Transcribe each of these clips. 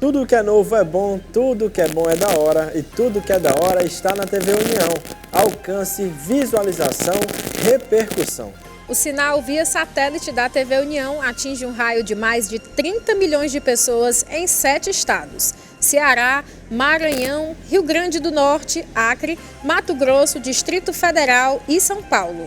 Tudo que é novo é bom, tudo que é bom é da hora e tudo que é da hora está na TV União. Alcance, visualização, repercussão. O sinal via satélite da TV União atinge um raio de mais de 30 milhões de pessoas em 7 estados. Ceará, Maranhão, Rio Grande do Norte, Acre, Mato Grosso, Distrito Federal e São Paulo.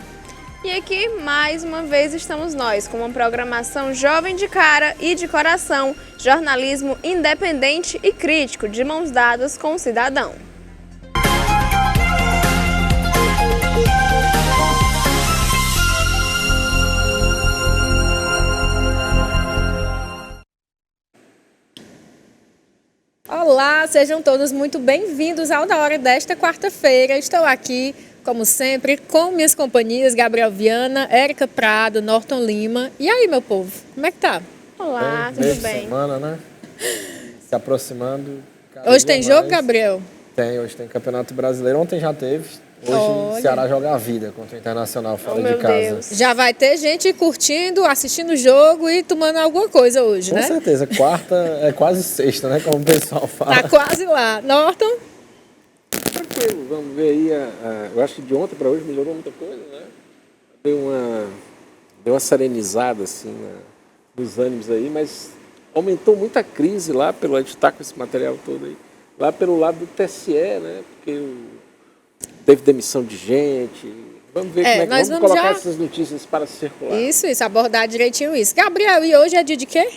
E aqui, mais uma vez, estamos nós, com uma programação jovem de cara e de coração, jornalismo independente e crítico, de mãos dadas com o cidadão. Olá, sejam todos muito bem-vindos ao Da Hora desta quarta-feira. Estou aqui, como sempre, com minhas companhias Gabriel Viana, Érica Prado, Norton Lima. E aí, meu povo, como é que tá? Olá, tudo bem? Semana, né? Se aproximando. Hoje tem jogo, Gabriel? Tem, hoje tem Campeonato Brasileiro. Ontem já teve. Hoje o Ceará joga a vida contra o Internacional fora de casa. Deus. Já vai ter gente curtindo, assistindo o jogo e tomando alguma coisa hoje, né? Com certeza. Quarta é quase sexta, né? Como o pessoal fala. Tá quase lá. Norton? Tranquilo, vamos ver aí. Eu acho que de ontem para hoje melhorou muita coisa, né? Deu uma serenizada, assim, nos ânimos aí, mas aumentou muita crise lá, a gente tá com esse material todo aí, lá pelo lado do TSE, né? Porque teve demissão de gente. Vamos ver como é que vamos colocar essas notícias para circular. Isso, abordar direitinho isso. Gabriel, e hoje é dia de quê?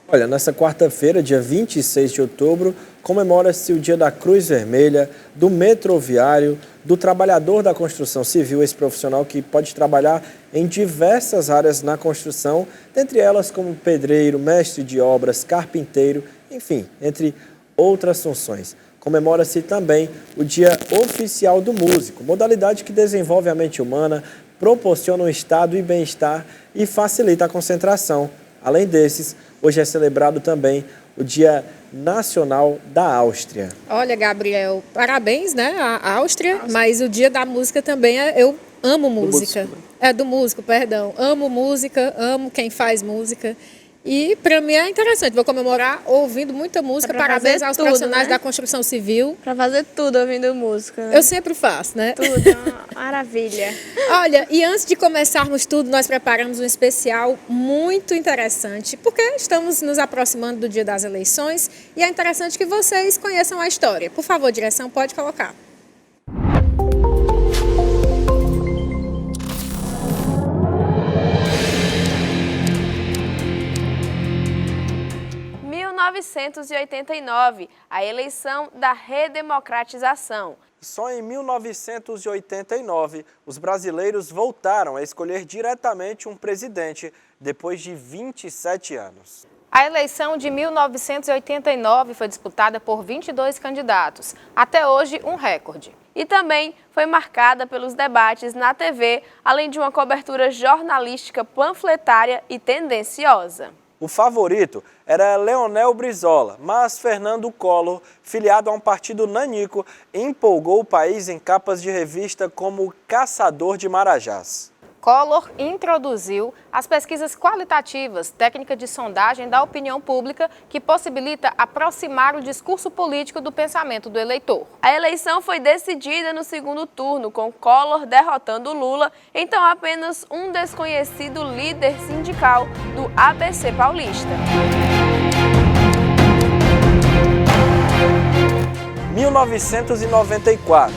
Olha, nessa quarta-feira, dia 26 de outubro, comemora-se o Dia da Cruz Vermelha, do metroviário, do trabalhador da construção civil, esse profissional que pode trabalhar em diversas áreas na construção, dentre elas como pedreiro, mestre de obras, carpinteiro, enfim, entre outras funções. Comemora-se também o Dia Oficial do Músico, modalidade que desenvolve a mente humana, proporciona um estado e bem-estar e facilita a concentração. Além desses, hoje é celebrado também o Dia Nacional da Áustria. Olha, Gabriel, parabéns, né, à Áustria, mas o Dia da Música também, eu amo música. Do músico, perdão. Amo música, amo quem faz música. E para mim é interessante, vou comemorar ouvindo muita música. Parabéns aos profissionais da construção civil. Para fazer tudo ouvindo música, né? Eu sempre faço, né? Tudo, maravilha. Olha, e antes de começarmos tudo, nós preparamos um especial muito interessante, porque estamos nos aproximando do dia das eleições e é interessante que vocês conheçam a história. Por favor, direção, pode colocar. Em 1989, a eleição da redemocratização. Só em 1989, os brasileiros voltaram a escolher diretamente um presidente, depois de 27 anos. A eleição de 1989 foi disputada por 22 candidatos, até hoje um recorde. E também foi marcada pelos debates na TV, além de uma cobertura jornalística panfletária e tendenciosa. O favorito era Leonel Brizola, mas Fernando Collor, filiado a um partido nanico, empolgou o país em capas de revista como Caçador de Marajás. Collor introduziu as pesquisas qualitativas, técnica de sondagem da opinião pública que possibilita aproximar o discurso político do pensamento do eleitor. A eleição foi decidida no segundo turno, com Collor derrotando Lula, então apenas um desconhecido líder sindical do ABC paulista. 1994,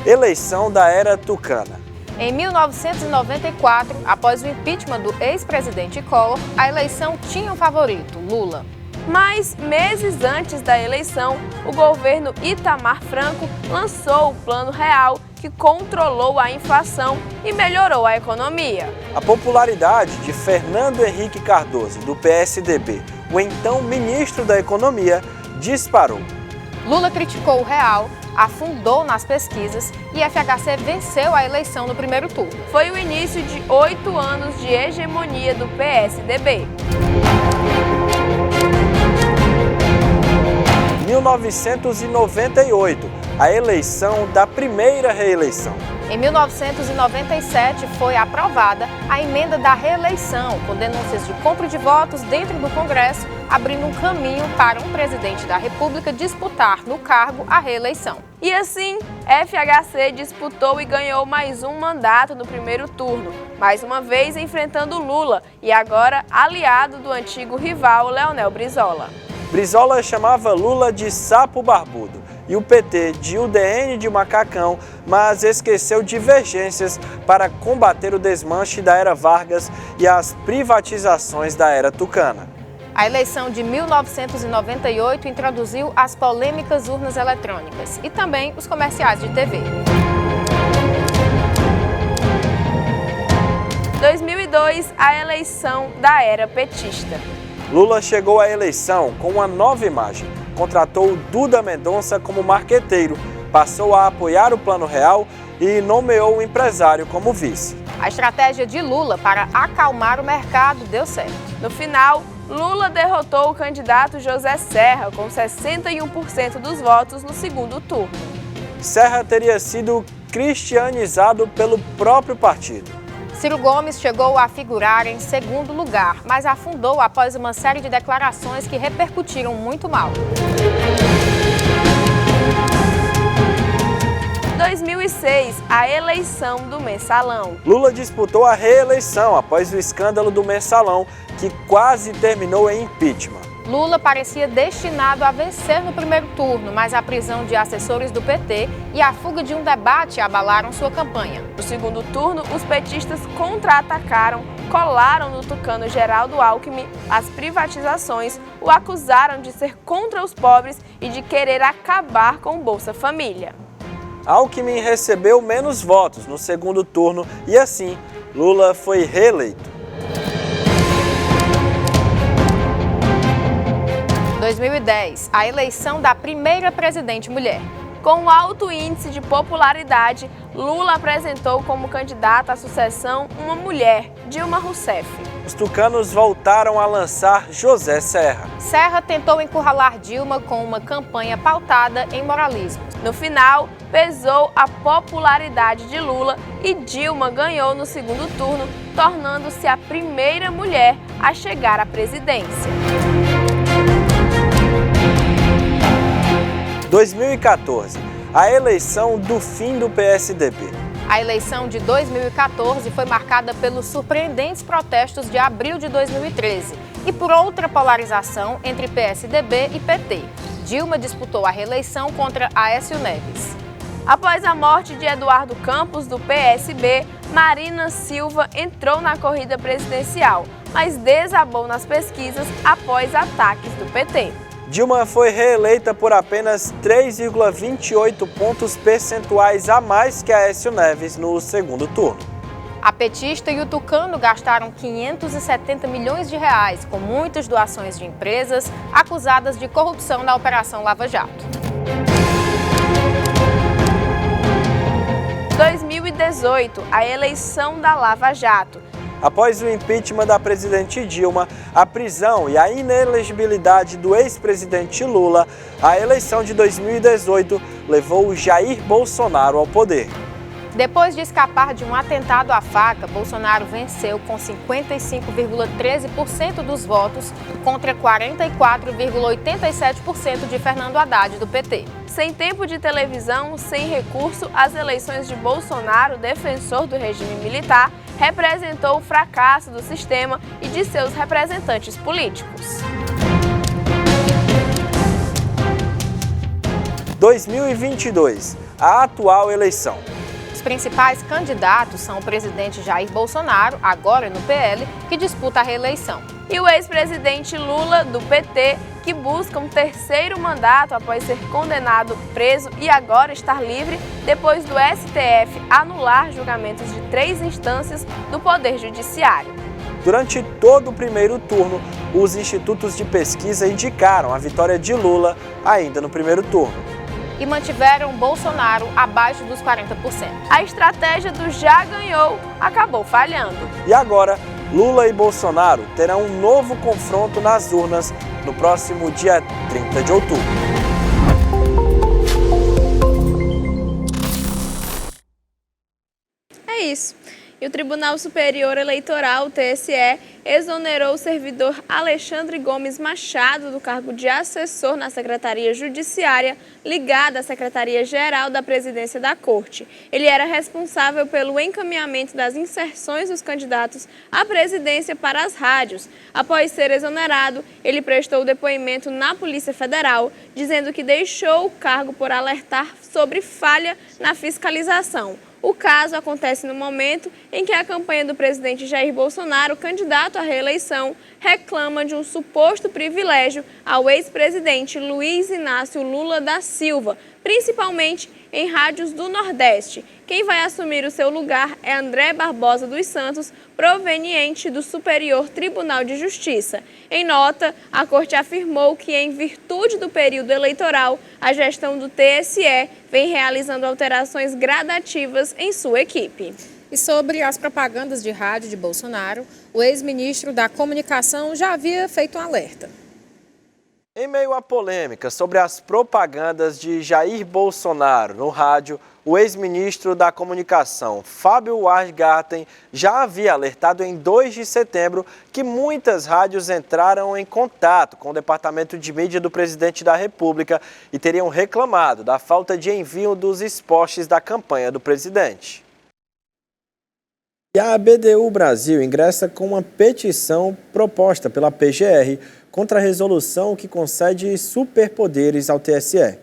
eleição da era tucana. Em 1994, após o impeachment do ex-presidente Collor, a eleição tinha um favorito, Lula. Mas, meses antes da eleição, o governo Itamar Franco lançou o Plano Real, que controlou a inflação e melhorou a economia. A popularidade de Fernando Henrique Cardoso, do PSDB, o então ministro da Economia, disparou. Lula criticou o real, afundou nas pesquisas e FHC venceu a eleição no primeiro turno. Foi o início de 8 anos de hegemonia do PSDB. 1998, a eleição da primeira reeleição. Em 1997 foi aprovada a emenda da reeleição, com denúncias de compra de votos dentro do Congresso, abrindo um caminho para um presidente da República disputar no cargo a reeleição. E assim, FHC disputou e ganhou mais um mandato no primeiro turno, mais uma vez enfrentando Lula e agora aliado do antigo rival Leonel Brizola. Brizola chamava Lula de sapo barbudo e o PT de UDN de macacão, mas esqueceu divergências para combater o desmanche da era Vargas e as privatizações da era Tucana. A eleição de 1998 introduziu as polêmicas urnas eletrônicas e também os comerciais de TV. 2002, a eleição da era petista. Lula chegou à eleição com uma nova imagem. Contratou Duda Mendonça como marqueteiro, passou a apoiar o Plano Real e nomeou um empresário como vice. A estratégia de Lula para acalmar o mercado deu certo. No final, Lula derrotou o candidato José Serra com 61% dos votos no segundo turno. Serra teria sido cristianizado pelo próprio partido. Ciro Gomes chegou a figurar em segundo lugar, mas afundou após uma série de declarações que repercutiram muito mal. 2006, a eleição do Mensalão. Lula disputou a reeleição após o escândalo do Mensalão, que quase terminou em impeachment. Lula parecia destinado a vencer no primeiro turno, mas a prisão de assessores do PT e a fuga de um debate abalaram sua campanha. No segundo turno, os petistas contra-atacaram, colaram no tucano Geraldo Alckmin as privatizações, o acusaram de ser contra os pobres e de querer acabar com o Bolsa Família. Alckmin recebeu menos votos no segundo turno e assim, Lula foi reeleito. 2010, a eleição da primeira presidente mulher. Com alto índice de popularidade, Lula apresentou como candidata à sucessão uma mulher, Dilma Rousseff. Os tucanos voltaram a lançar José Serra. Serra tentou encurralar Dilma com uma campanha pautada em moralismo. No final, pesou a popularidade de Lula e Dilma ganhou no segundo turno, tornando-se a primeira mulher a chegar à presidência. 2014, a eleição do fim do PSDB. A eleição de 2014 foi marcada pelos surpreendentes protestos de abril de 2013 e por outra polarização entre PSDB e PT. Dilma disputou a reeleição contra Aécio Neves. Após a morte de Eduardo Campos, do PSB, Marina Silva entrou na corrida presidencial, mas desabou nas pesquisas após ataques do PT. Dilma foi reeleita por apenas 3,28 pontos percentuais a mais que Aécio Neves no segundo turno. A petista e o tucano gastaram 570 milhões de reais com muitas doações de empresas acusadas de corrupção na Operação Lava Jato. 2018, a eleição da Lava Jato. Após o impeachment da presidente Dilma, a prisão e a inelegibilidade do ex-presidente Lula, a eleição de 2018 levou Jair Bolsonaro ao poder. Depois de escapar de um atentado à faca, Bolsonaro venceu com 55,13% dos votos contra 44,87% de Fernando Haddad, do PT. Sem tempo de televisão, sem recurso, as eleições de Bolsonaro, defensor do regime militar, representou o fracasso do sistema e de seus representantes políticos. 2022, a atual eleição. Os principais candidatos são o presidente Jair Bolsonaro, agora no PL, que disputa a reeleição, e o ex-presidente Lula, do PT, que busca um terceiro mandato após ser condenado, preso e agora estar livre depois do STF anular julgamentos de 3 instâncias do Poder Judiciário. Durante todo o primeiro turno, os institutos de pesquisa indicaram a vitória de Lula ainda no primeiro turno. E mantiveram Bolsonaro abaixo dos 40%. A estratégia do já ganhou acabou falhando. E agora, Lula e Bolsonaro terão um novo confronto nas urnas no próximo dia 30 de outubro. isso. E o Tribunal Superior Eleitoral, o TSE, exonerou o servidor Alexandre Gomes Machado do cargo de assessor na Secretaria Judiciária ligada à Secretaria-Geral da Presidência da Corte. Ele era responsável pelo encaminhamento das inserções dos candidatos à presidência para as rádios. Após ser exonerado, ele prestou depoimento na Polícia Federal, dizendo que deixou o cargo por alertar sobre falha na fiscalização. O caso acontece no momento em que a campanha do presidente Jair Bolsonaro, candidato à reeleição, reclama de um suposto privilégio ao ex-presidente Luiz Inácio Lula da Silva, principalmente em rádios do Nordeste. Quem vai assumir o seu lugar é André Barbosa dos Santos, proveniente do Superior Tribunal de Justiça. Em nota, a Corte afirmou que, em virtude do período eleitoral, a gestão do TSE vem realizando alterações gradativas em sua equipe. E sobre as propagandas de rádio de Bolsonaro, o ex-ministro da Comunicação já havia feito um alerta. Em meio à polêmica sobre as propagandas de Jair Bolsonaro no rádio, o ex-ministro da Comunicação, Fábio Weingarten, já havia alertado em 2 de setembro que muitas rádios entraram em contato com o Departamento de Mídia do Presidente da República e teriam reclamado da falta de envio dos spots da campanha do presidente. E a BDU Brasil ingressa com uma petição proposta pela PGR contra a resolução que concede superpoderes ao TSE.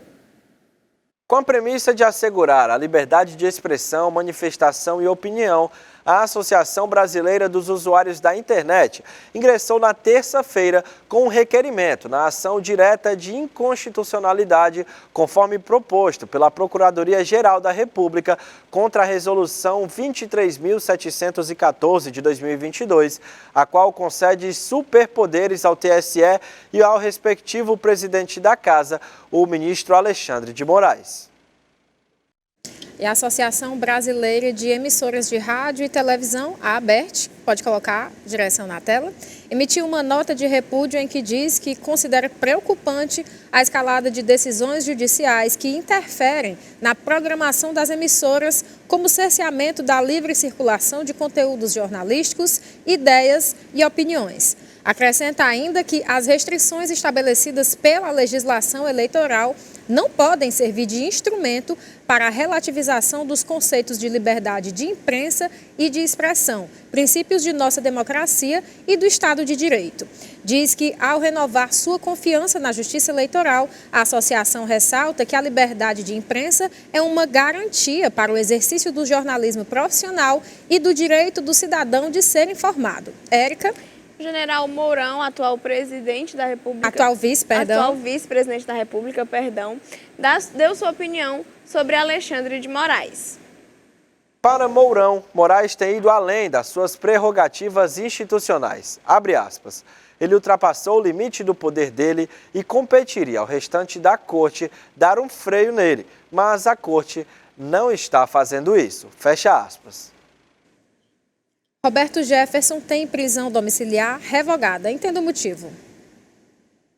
Com a premissa de assegurar a liberdade de expressão, manifestação e opinião, a Associação Brasileira dos Usuários da Internet ingressou na terça-feira com um requerimento na ação direta de inconstitucionalidade, conforme proposto pela Procuradoria-Geral da República contra a Resolução 23.714 de 2022, a qual concede superpoderes ao TSE e ao respectivo presidente da Casa, o ministro Alexandre de Moraes. E a Associação Brasileira de Emissoras de Rádio e Televisão, a ABERT, pode colocar a direção na tela, emitiu uma nota de repúdio em que diz que considera preocupante a escalada de decisões judiciais que interferem na programação das emissoras, como o cerceamento da livre circulação de conteúdos jornalísticos, ideias e opiniões. Acrescenta ainda que as restrições estabelecidas pela legislação eleitoral não podem servir de instrumento para a relativização dos conceitos de liberdade de imprensa e de expressão, princípios de nossa democracia e do Estado de Direito. Diz que, ao renovar sua confiança na Justiça Eleitoral, a associação ressalta que a liberdade de imprensa é uma garantia para o exercício do jornalismo profissional e do direito do cidadão de ser informado. Érica? General Mourão, atual presidente da República... Atual vice-presidente da República, deu sua opinião sobre Alexandre de Moraes. Para Mourão, Moraes tem ido além das suas prerrogativas institucionais. Abre aspas. Ele ultrapassou o limite do poder dele e competiria ao restante da Corte dar um freio nele, mas a Corte não está fazendo isso. Fecha aspas. Roberto Jefferson tem prisão domiciliar revogada. Entenda o motivo.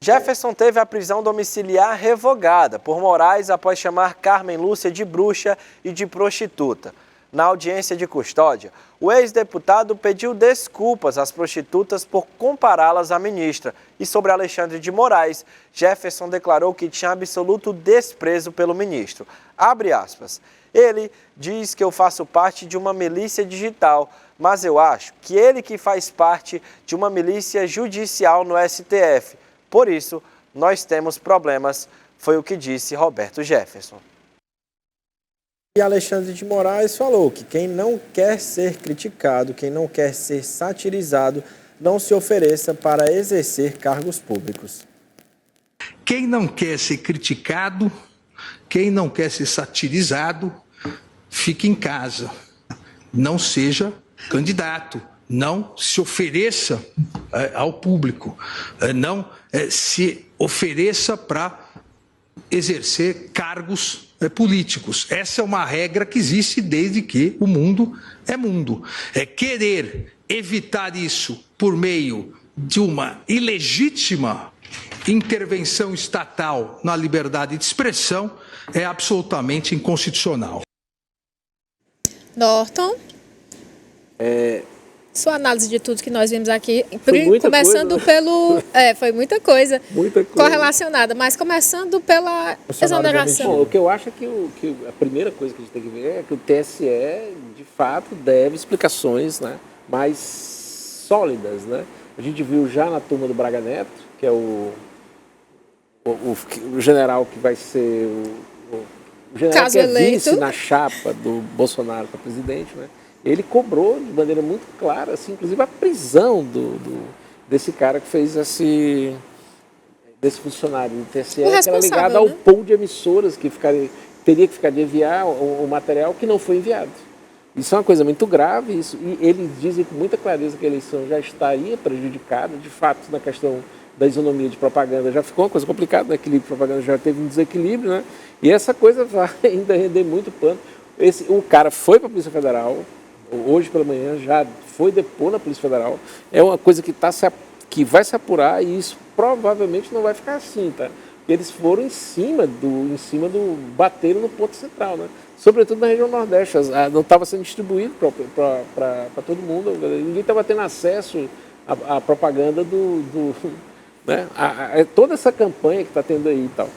Jefferson teve a prisão domiciliar revogada por Moraes após chamar Carmen Lúcia de bruxa e de prostituta. Na audiência de custódia, o ex-deputado pediu desculpas às prostitutas por compará-las à ministra. E sobre Alexandre de Moraes, Jefferson declarou que tinha absoluto desprezo pelo ministro. Abre aspas. Ele diz que eu faço parte de uma milícia digital, mas eu acho que ele que faz parte de uma milícia judicial no STF. Por isso, nós temos problemas, foi o que disse Roberto Jefferson. E Alexandre de Moraes falou que quem não quer ser criticado, quem não quer ser satirizado, não se ofereça para exercer cargos públicos. Quem não quer ser criticado, quem não quer ser satirizado, fique em casa, não seja candidato, não se ofereça ao público, não se ofereça para exercer cargos políticos. Essa é uma regra que existe desde que o mundo é mundo. Querer evitar isso por meio de uma ilegítima intervenção estatal na liberdade de expressão é absolutamente inconstitucional. Norton. Sua análise de tudo que nós vimos aqui, Foi muita começando coisa, pelo... foi muita coisa, Muita coisa. correlacionada, mas começando pela exoneração. Bom, o que eu acho é que a primeira coisa que a gente tem que ver é que o TSE, de fato, deve explicações, né, mais sólidas, né? A gente viu já na turma do Braga Neto, que é o general que vai ser o general Caso que é eleito. vice na chapa do Bolsonaro para presidente, né? Ele cobrou de maneira muito clara, assim, inclusive a prisão desse cara que fez desse funcionário do TSE, que era ligado ao pool de emissoras que teria que ficar de enviar o material que não foi enviado. Isso é uma coisa muito grave, e eles dizem com muita clareza que a eleição já estaria prejudicada, de fato, na questão da isonomia de propaganda já ficou uma coisa complicada, o equilíbrio de propaganda já teve um desequilíbrio, né? E essa coisa vai ainda render muito pano. O cara foi para a Polícia Federal, hoje pela manhã já foi depor na Polícia Federal, é uma coisa que vai se apurar, e isso provavelmente não vai ficar assim, tá? Eles foram em cima bateram no ponto central, né? Sobretudo na região Nordeste, não estava sendo distribuído para todo mundo, ninguém estava tendo acesso à propaganda né? Toda essa campanha que está tendo aí e tal.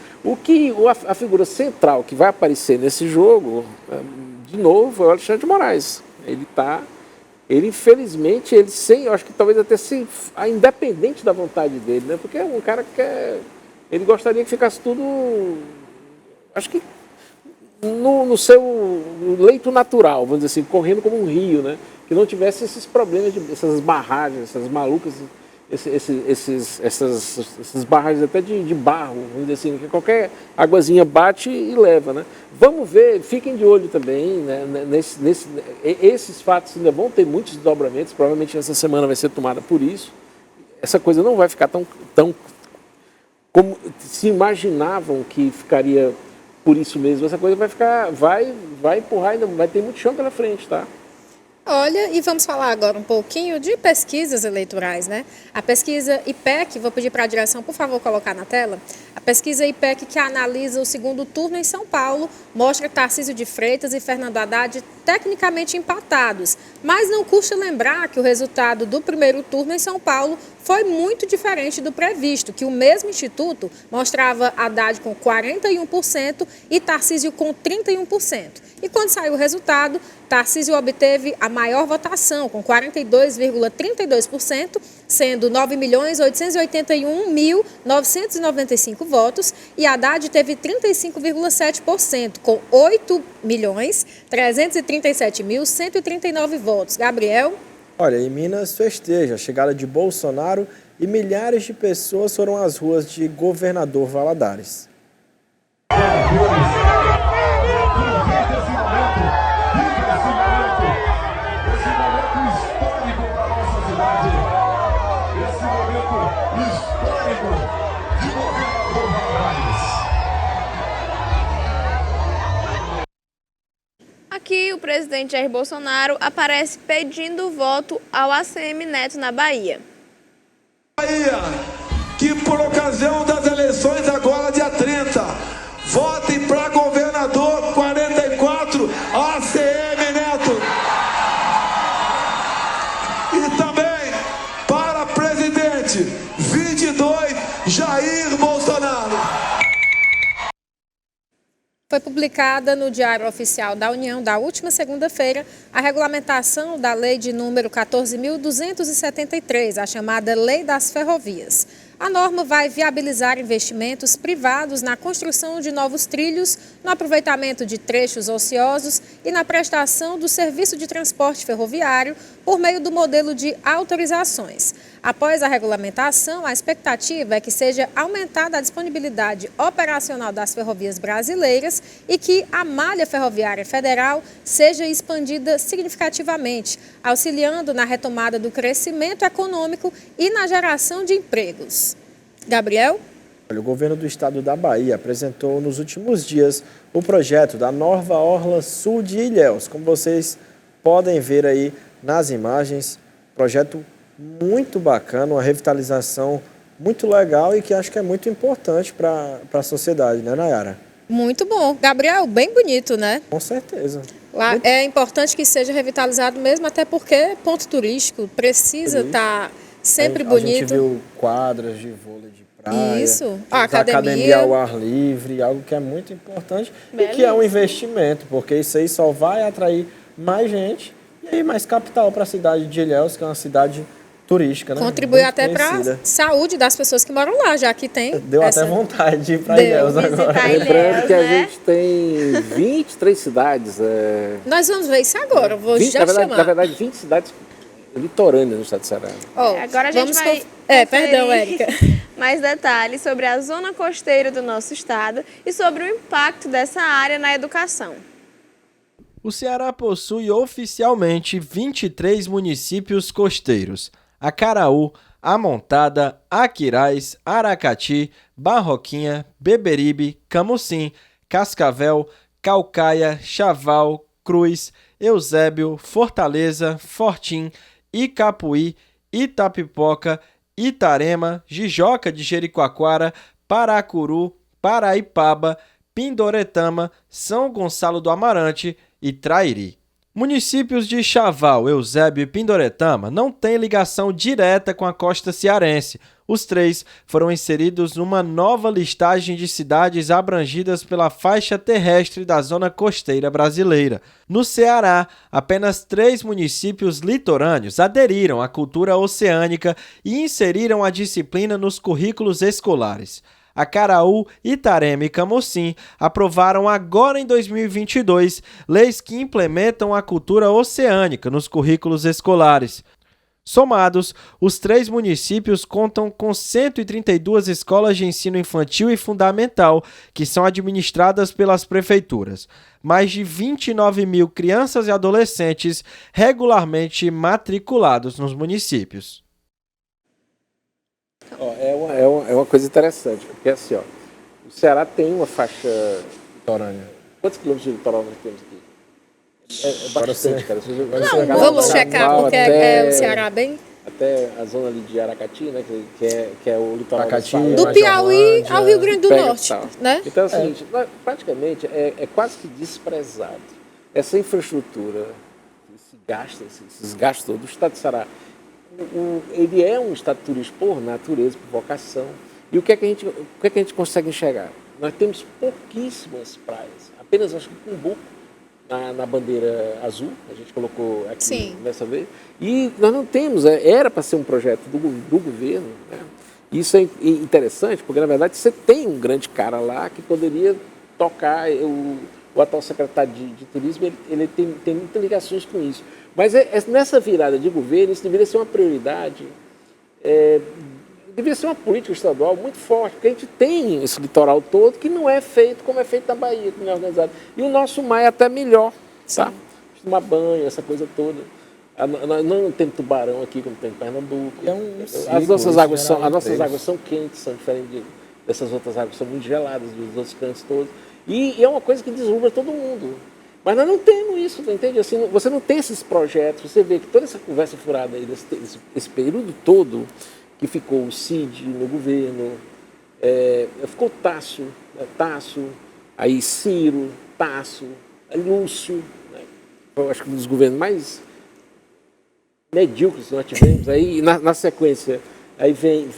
A figura central que vai aparecer nesse jogo, de novo, é o Alexandre de Moraes. Ele infelizmente, eu acho que talvez até independente da vontade dele, né? Porque é um cara que ele gostaria que ficasse tudo, acho que no seu leito natural, vamos dizer assim, correndo como um rio, né? Que não tivesse esses problemas, essas barragens, essas malucas, essas barragens até de barro, vamos dizer assim, que qualquer águazinha bate e leva, né? Vamos ver, fiquem de olho também, né? Esses fatos ainda vão ter muitos desdobramentos, provavelmente essa semana vai ser tomada por isso. Essa coisa não vai ficar tão como se imaginavam que ficaria por isso mesmo. Essa coisa vai empurrar, ainda vai ter muito chão pela frente, tá? Olha, e vamos falar agora um pouquinho de pesquisas eleitorais, né? A pesquisa IPEC, vou pedir para a direção, por favor, colocar na tela. A pesquisa IPEC, que analisa o segundo turno em São Paulo, mostra Tarcísio de Freitas e Fernando Haddad tecnicamente empatados. Mas não custa lembrar que o resultado do primeiro turno em São Paulo foi muito diferente do previsto, que o mesmo instituto mostrava Haddad com 41% e Tarcísio com 31%. E quando saiu o resultado, Tarcísio obteve a maior votação, com 42,32%, sendo 9.881.995 votos, e Haddad teve 35,7%, com 8.337.139 votos. Gabriel? Olha, em Minas festeja a chegada de Bolsonaro e milhares de pessoas foram às ruas de Governador Valadares. Aqui, o presidente Jair Bolsonaro aparece pedindo voto ao ACM Neto na Bahia. Bahia, que por ocasião das eleições agora, dia 30, votem para governador 44, ACM Neto. E também para presidente 22, Jair Bolsonaro. Foi publicada no Diário Oficial da União da última segunda-feira a regulamentação da lei de número 14.273, a chamada Lei das Ferrovias. A norma vai viabilizar investimentos privados na construção de novos trilhos, no aproveitamento de trechos ociosos e na prestação do serviço de transporte ferroviário por meio do modelo de autorizações. Após a regulamentação, a expectativa é que seja aumentada a disponibilidade operacional das ferrovias brasileiras e que a malha ferroviária federal seja expandida significativamente, auxiliando na retomada do crescimento econômico e na geração de empregos. Gabriel? O governo do estado da Bahia apresentou nos últimos dias o projeto da nova Orla Sul de Ilhéus. Como vocês podem ver aí nas imagens, projeto muito bacana, uma revitalização muito legal e que acho que é muito importante para a sociedade, né, Nayara? Muito bom. Gabriel, bem bonito, né? Com certeza. Lá é importante que seja revitalizado mesmo, até porque ponto turístico precisa estar sempre bonito. A gente viu quadras de vôlei de praia. Isso. A academia ao ar livre, algo que é muito importante e que é um investimento, porque isso aí só vai atrair mais gente e aí mais capital para a cidade de Ilhéus, que é uma cidade turística, né? Contribui Muito até para conhecida. a saúde das pessoas que moram lá, já que tem. Deu até vontade de ir para Ilhéus agora. Lembrando que a gente tem 23 cidades. Nós vamos ver isso agora, vou 20, já chamar. na verdade, 20 cidades litorâneas no estado de Ceará. Agora a gente vai perdão, Érica. mais detalhes sobre a zona costeira do nosso estado e sobre o impacto dessa área na educação. O Ceará possui oficialmente 23 municípios costeiros: Acaraú, Amontada, Aquiraz, Aracati, Barroquinha, Beberibe, Camucim, Cascavel, Caucaia, Chaval, Cruz, Eusébio, Fortaleza, Fortim, Icapuí, Itapipoca, Itarema, Jijoca de Jericoacoara, Paracuru, Paraipaba, Pindoretama, São Gonçalo do Amarante e Trairi. Municípios de Chaval, Eusébio e Pindoretama não têm ligação direta com a costa cearense. Os três foram inseridos numa nova listagem de cidades abrangidas pela faixa terrestre da zona costeira brasileira. No Ceará, apenas 3 municípios litorâneos aderiram à cultura oceânica e inseriram a disciplina nos currículos escolares. Acaraú, Itarema e Camucim aprovaram agora em 2022 leis que implementam a cultura oceânica nos currículos escolares. Somados, os 3 municípios contam com 132 escolas de ensino infantil e fundamental, que são administradas pelas prefeituras. Mais de 29 mil crianças e adolescentes regularmente matriculados nos municípios. É uma coisa interessante, porque assim, o Ceará tem uma faixa litorânea. Quantos quilômetros de litoral nós temos aqui? É bastante, cara. Vamos checar, porque é o Ceará bem... Até a zona ali de Aracati, né, que é o litoral do Piauí ao Rio Grande do Norte, né? Então é o seguinte, praticamente é quase que desprezado essa infraestrutura, esses gastos todos do estado de Ceará. Ele é um estado turístico por natureza, por vocação. E o que é que a gente consegue enxergar? Nós temos pouquíssimas praias, apenas acho que Cumbuco na bandeira azul, a gente colocou aqui dessa vez. E nós não temos, era para ser um projeto do governo, né? Isso é interessante, porque na verdade você tem um grande cara lá que poderia tocar, o atual secretário de turismo, ele tem muitas ligações com isso. Mas nessa virada de governo, isso deveria ser uma prioridade, deveria ser uma política estadual muito forte, porque a gente tem esse litoral todo que não é feito como é feito na Bahia, que não é organizado. E o nosso mar é até melhor, tá? Tomar banho, essa coisa toda. Nós não temos tubarão aqui como tem em Pernambuco. As nossas águas são quentes, são diferentes dessas outras águas, são muito geladas dos outros cantos todos. E é uma coisa que deslumbra todo mundo. Mas nós não temos isso, entende? Assim, você não tem esses projetos, você vê que toda essa conversa furada aí, esse período todo que ficou o Cid no governo, ficou Tasso, aí Ciro, Tasso, aí Lúcio, né? Eu acho que um dos governos mais medíocres que nós tivemos, aí na sequência, aí vem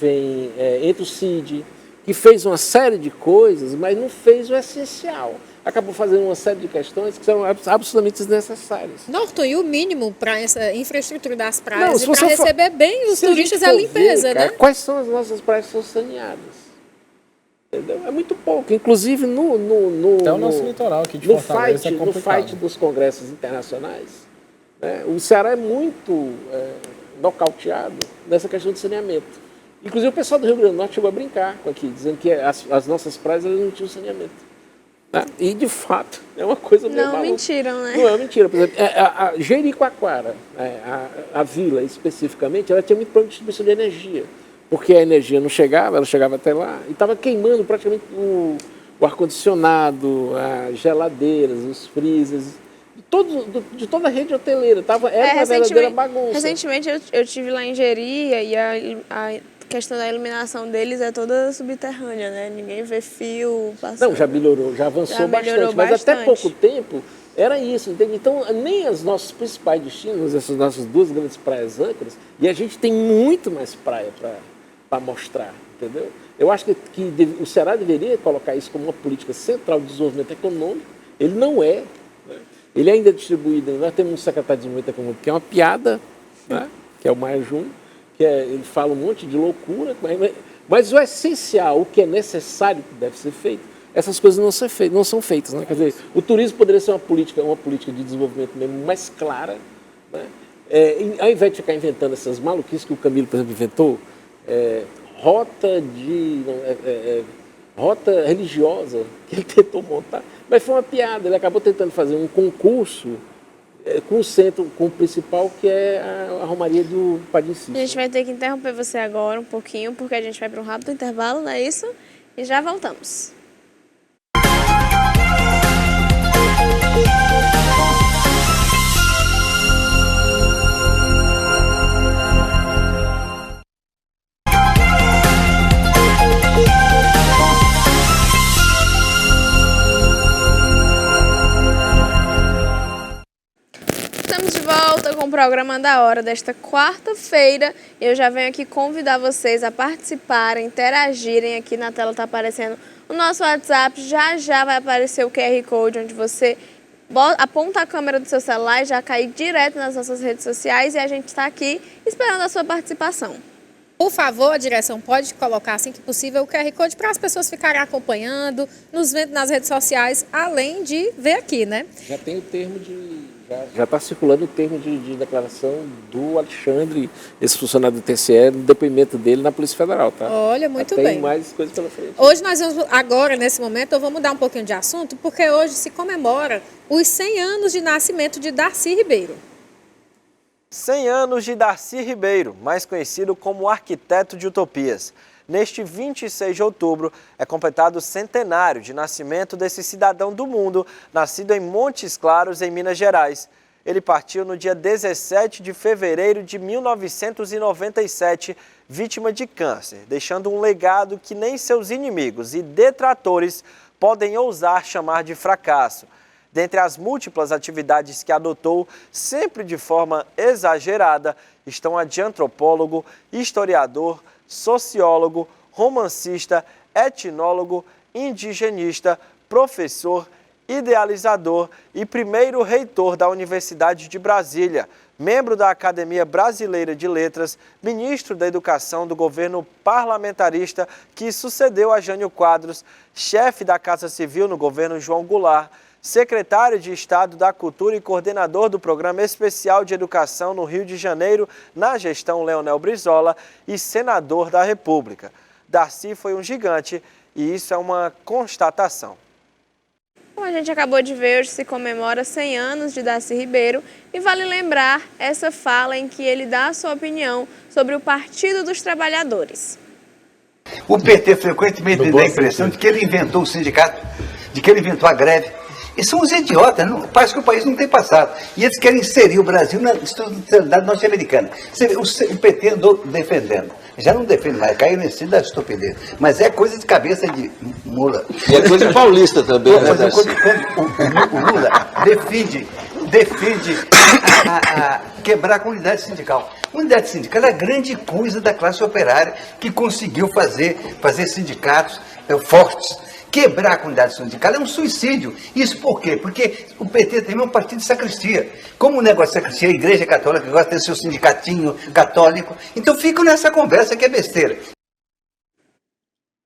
entre o Cid, que fez uma série de coisas, mas não fez o essencial. Acabou fazendo uma série de questões que são absolutamente desnecessárias. Norton, e o mínimo para essa infraestrutura das praias e para receber bem os turistas é a limpeza, né? Quais são as nossas praias que são saneadas? Entendeu? É muito pouco. Inclusive até o nosso litoral aqui de Fortaleza é complicado. No fight dos congressos internacionais, né, o Ceará é muito nocauteado nessa questão de saneamento. Inclusive o pessoal do Rio Grande do Norte chegou a brincar com aqui, dizendo que as nossas praias elas não tinham saneamento. Né? E, de fato, é uma coisa meio maluca. Não mentiram, né? Não é mentira. Por exemplo, a Jericoacoara, a vila especificamente, ela tinha muito problema de distribuição de energia. Porque a energia não chegava, ela chegava até lá, e estava queimando praticamente o ar-condicionado, as geladeiras, os freezers, de toda a rede hoteleira. Era uma verdadeira bagunça. Recentemente eu estive lá em Jeri e a questão da iluminação deles é toda subterrânea, né? Ninguém vê fio passando. Não, já melhorou, já avançou bastante. Mas até pouco tempo era isso, entende? Então, nem os nossos principais destinos, essas nossas duas grandes praias âncoras, e a gente tem muito mais praia para mostrar, entendeu? Eu acho que o Ceará deveria colocar isso como uma política central de desenvolvimento econômico. Ele não é, né? Ele ainda é distribuído. Nós temos um secretário de Desenvolvimento Econômico que é uma piada, né? Que é o Maia Júnior, ele fala um monte de loucura, mas o essencial, o que é necessário que deve ser feito, essas coisas não são feitas, né? Quer dizer, o turismo poderia ser uma política de desenvolvimento mesmo mais clara, né? Ao invés de ficar inventando essas maluquices que o Camilo, por exemplo, inventou, rota religiosa que ele tentou montar, mas foi uma piada. Ele acabou tentando fazer um concurso com o centro, com o principal, que é a Romaria do Padre Cícero. A gente vai ter que interromper você agora um pouquinho, porque a gente vai para um rápido intervalo, não é isso? E já voltamos. Com o programa da hora desta quarta-feira, eu já venho aqui convidar vocês a participarem, interagirem. Aqui na tela está aparecendo o nosso WhatsApp, já vai aparecer o QR Code, onde você aponta a câmera do seu celular e já cai direto nas nossas redes sociais, e a gente está aqui esperando a sua participação. Por favor, a direção pode colocar, assim que possível, o QR Code para as pessoas ficarem acompanhando, nos vendo nas redes sociais, além de ver aqui, né? Já tem o termo Já está circulando o termo de declaração do Alexandre, esse funcionário do TSE, no depoimento dele na Polícia Federal, tá? Olha, muito bem. Tem mais coisas pela frente. Hoje nós vamos, agora, nesse momento, eu vou mudar um pouquinho de assunto, porque hoje se comemora os 100 anos de nascimento de Darcy Ribeiro. 100 anos de Darcy Ribeiro, mais conhecido como arquiteto de utopias. Neste 26 de outubro é completado o centenário de nascimento desse cidadão do mundo, nascido em Montes Claros, em Minas Gerais. Ele partiu no dia 17 de fevereiro de 1997, vítima de câncer, deixando um legado que nem seus inimigos e detratores podem ousar chamar de fracasso. Dentre as múltiplas atividades que adotou, sempre de forma exagerada, estão a de antropólogo, historiador, sociólogo, romancista, etnólogo, indigenista, professor, idealizador e primeiro reitor da Universidade de Brasília, membro da Academia Brasileira de Letras, ministro da Educação do governo parlamentarista que sucedeu a Jânio Quadros, chefe da Casa Civil no governo João Goulart, secretário de Estado da Cultura e coordenador do Programa Especial de Educação no Rio de Janeiro, na gestão Leonel Brizola, e senador da República. Darcy foi um gigante e isso é uma constatação. Como a gente acabou de ver, hoje se comemora 100 anos de Darcy Ribeiro e vale lembrar essa fala em que ele dá a sua opinião sobre o Partido dos Trabalhadores. O PT frequentemente dá a impressão de que ele inventou o sindicato, de que ele inventou a greve. E são uns idiotas, não, parece que o país não tem passado. E eles querem inserir o Brasil na institucionalidade norte-americana. O PT andou defendendo. Já não defende mais, caiu nesse da estupidez. Mas é coisa de cabeça de mula. E é coisa paulista também, né? O Lula defende quebrar a unidade sindical. A unidade sindical é a grande coisa da classe operária que conseguiu fazer sindicatos fortes. Quebrar a comunidade sindical é um suicídio. Isso por quê? Porque o PT também é um partido de sacristia. Como o negócio de sacristia, a Igreja Católica gosta de ter seu sindicatinho católico. Então ficam nessa conversa que é besteira.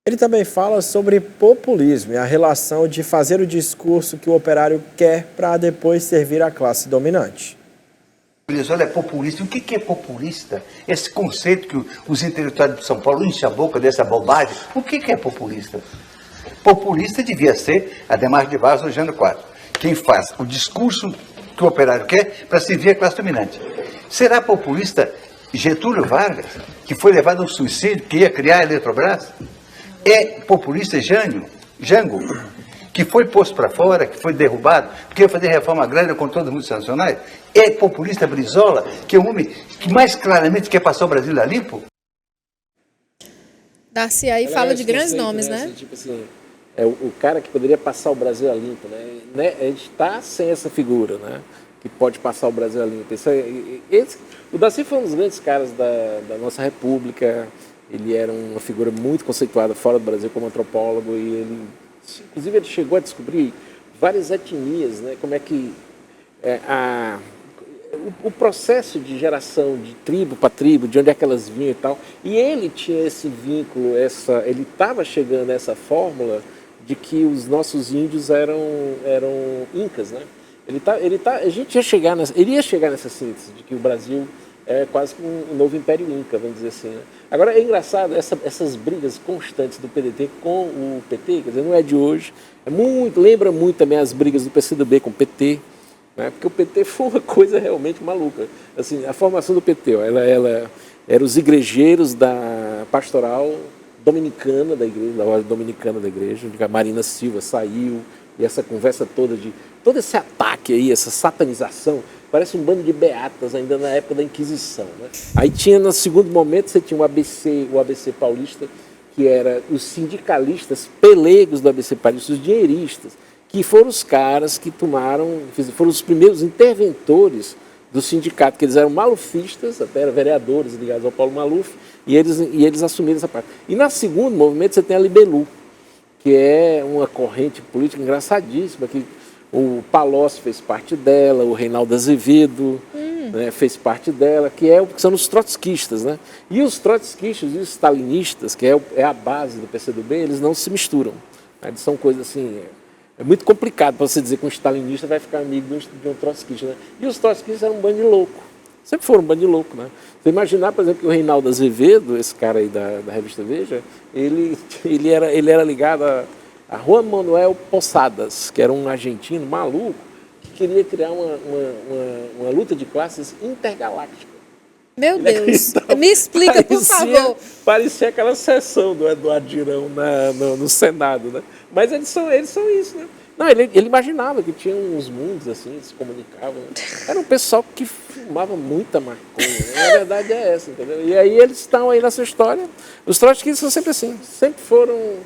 Ele também fala sobre populismo e a relação de fazer o discurso que o operário quer para depois servir a classe dominante. Olha, é populista. O que é populista? Esse conceito que os intelectuais de São Paulo enchem a boca dessa bobagem. O que é populista? Populista devia ser Adhemar de Barros ou Jânio Quadros. Quem faz o discurso que o operário quer para servir a classe dominante. Será populista Getúlio Vargas, que foi levado ao suicídio, que ia criar a Eletrobras? É populista Jango, que foi posto para fora, que foi derrubado, porque ia fazer reforma agrária com todos os multinacionais? É populista Brizola, que é o homem que mais claramente quer passar o Brasil a limpo? Darcy aí fala de grandes nomes, né? Assim, tipo assim, é o cara que poderia passar o Brasil a limpo, né? A gente está sem essa figura, né? Que pode passar o Brasil a limpo. O Darcy foi um dos grandes caras da nossa república. Ele era uma figura muito conceituada fora do Brasil como antropólogo e ele, inclusive, ele chegou a descobrir várias etnias, né? Como é que o processo de geração de tribo para tribo, de onde é que elas vinham e tal. E ele tinha esse vínculo, ele estava chegando a essa fórmula de que os nossos índios eram incas, né? A gente iria chegar nessa síntese de que o Brasil é quase que um novo Império Inca, vamos dizer assim, né? Agora, é engraçado, essas brigas constantes do PDT com o PT, quer dizer, não é de hoje, lembra muito também as brigas do PCdoB com o PT, né? Porque o PT foi uma coisa realmente maluca. Assim, a formação do PT, ela era os igrejeiros da pastoral dominicana da igreja, da ordem dominicana da igreja, onde a Marina Silva saiu, e essa conversa toda todo esse ataque aí, essa satanização, parece um bando de beatas ainda na época da Inquisição, né? Aí tinha, no segundo momento, você tinha o ABC paulista, que era os sindicalistas pelegos do ABC paulista, os dinheiristas, que foram os caras que foram os primeiros interventores do sindicato, que eles eram malufistas, até eram vereadores ligados ao Paulo Maluf, e eles assumiram essa parte. E no segundo movimento você tem a Libelu, que é uma corrente política engraçadíssima, que o Palocci fez parte dela, o Reinaldo Azevedo né, fez parte dela, que são os trotskistas, né? E os trotskistas e os stalinistas, que é a base do PCdoB, eles não se misturam. Né? Eles são coisas assim... É muito complicado para você dizer que um stalinista vai ficar amigo de um trotskista, né? E os trotskistas eram um bando de louco. Sempre foram um bando de louco, né? Você imaginar, por exemplo, que o Reinaldo Azevedo, esse cara aí da revista Veja, ele era ligado a Juan Manuel Posadas, que era um argentino maluco, que queria criar uma luta de classes intergaláctica. Meu Deus, me explica, por favor. Parecia aquela sessão do Eduardo Girão no Senado, né? Mas eles são isso, né? Não, ele imaginava que tinha uns mundos assim, se comunicavam. Né? Era um pessoal que fumava muita maconha. Né? A verdade é essa, entendeu? E aí eles estão aí nessa história. Os trotskistas são sempre assim, sempre foram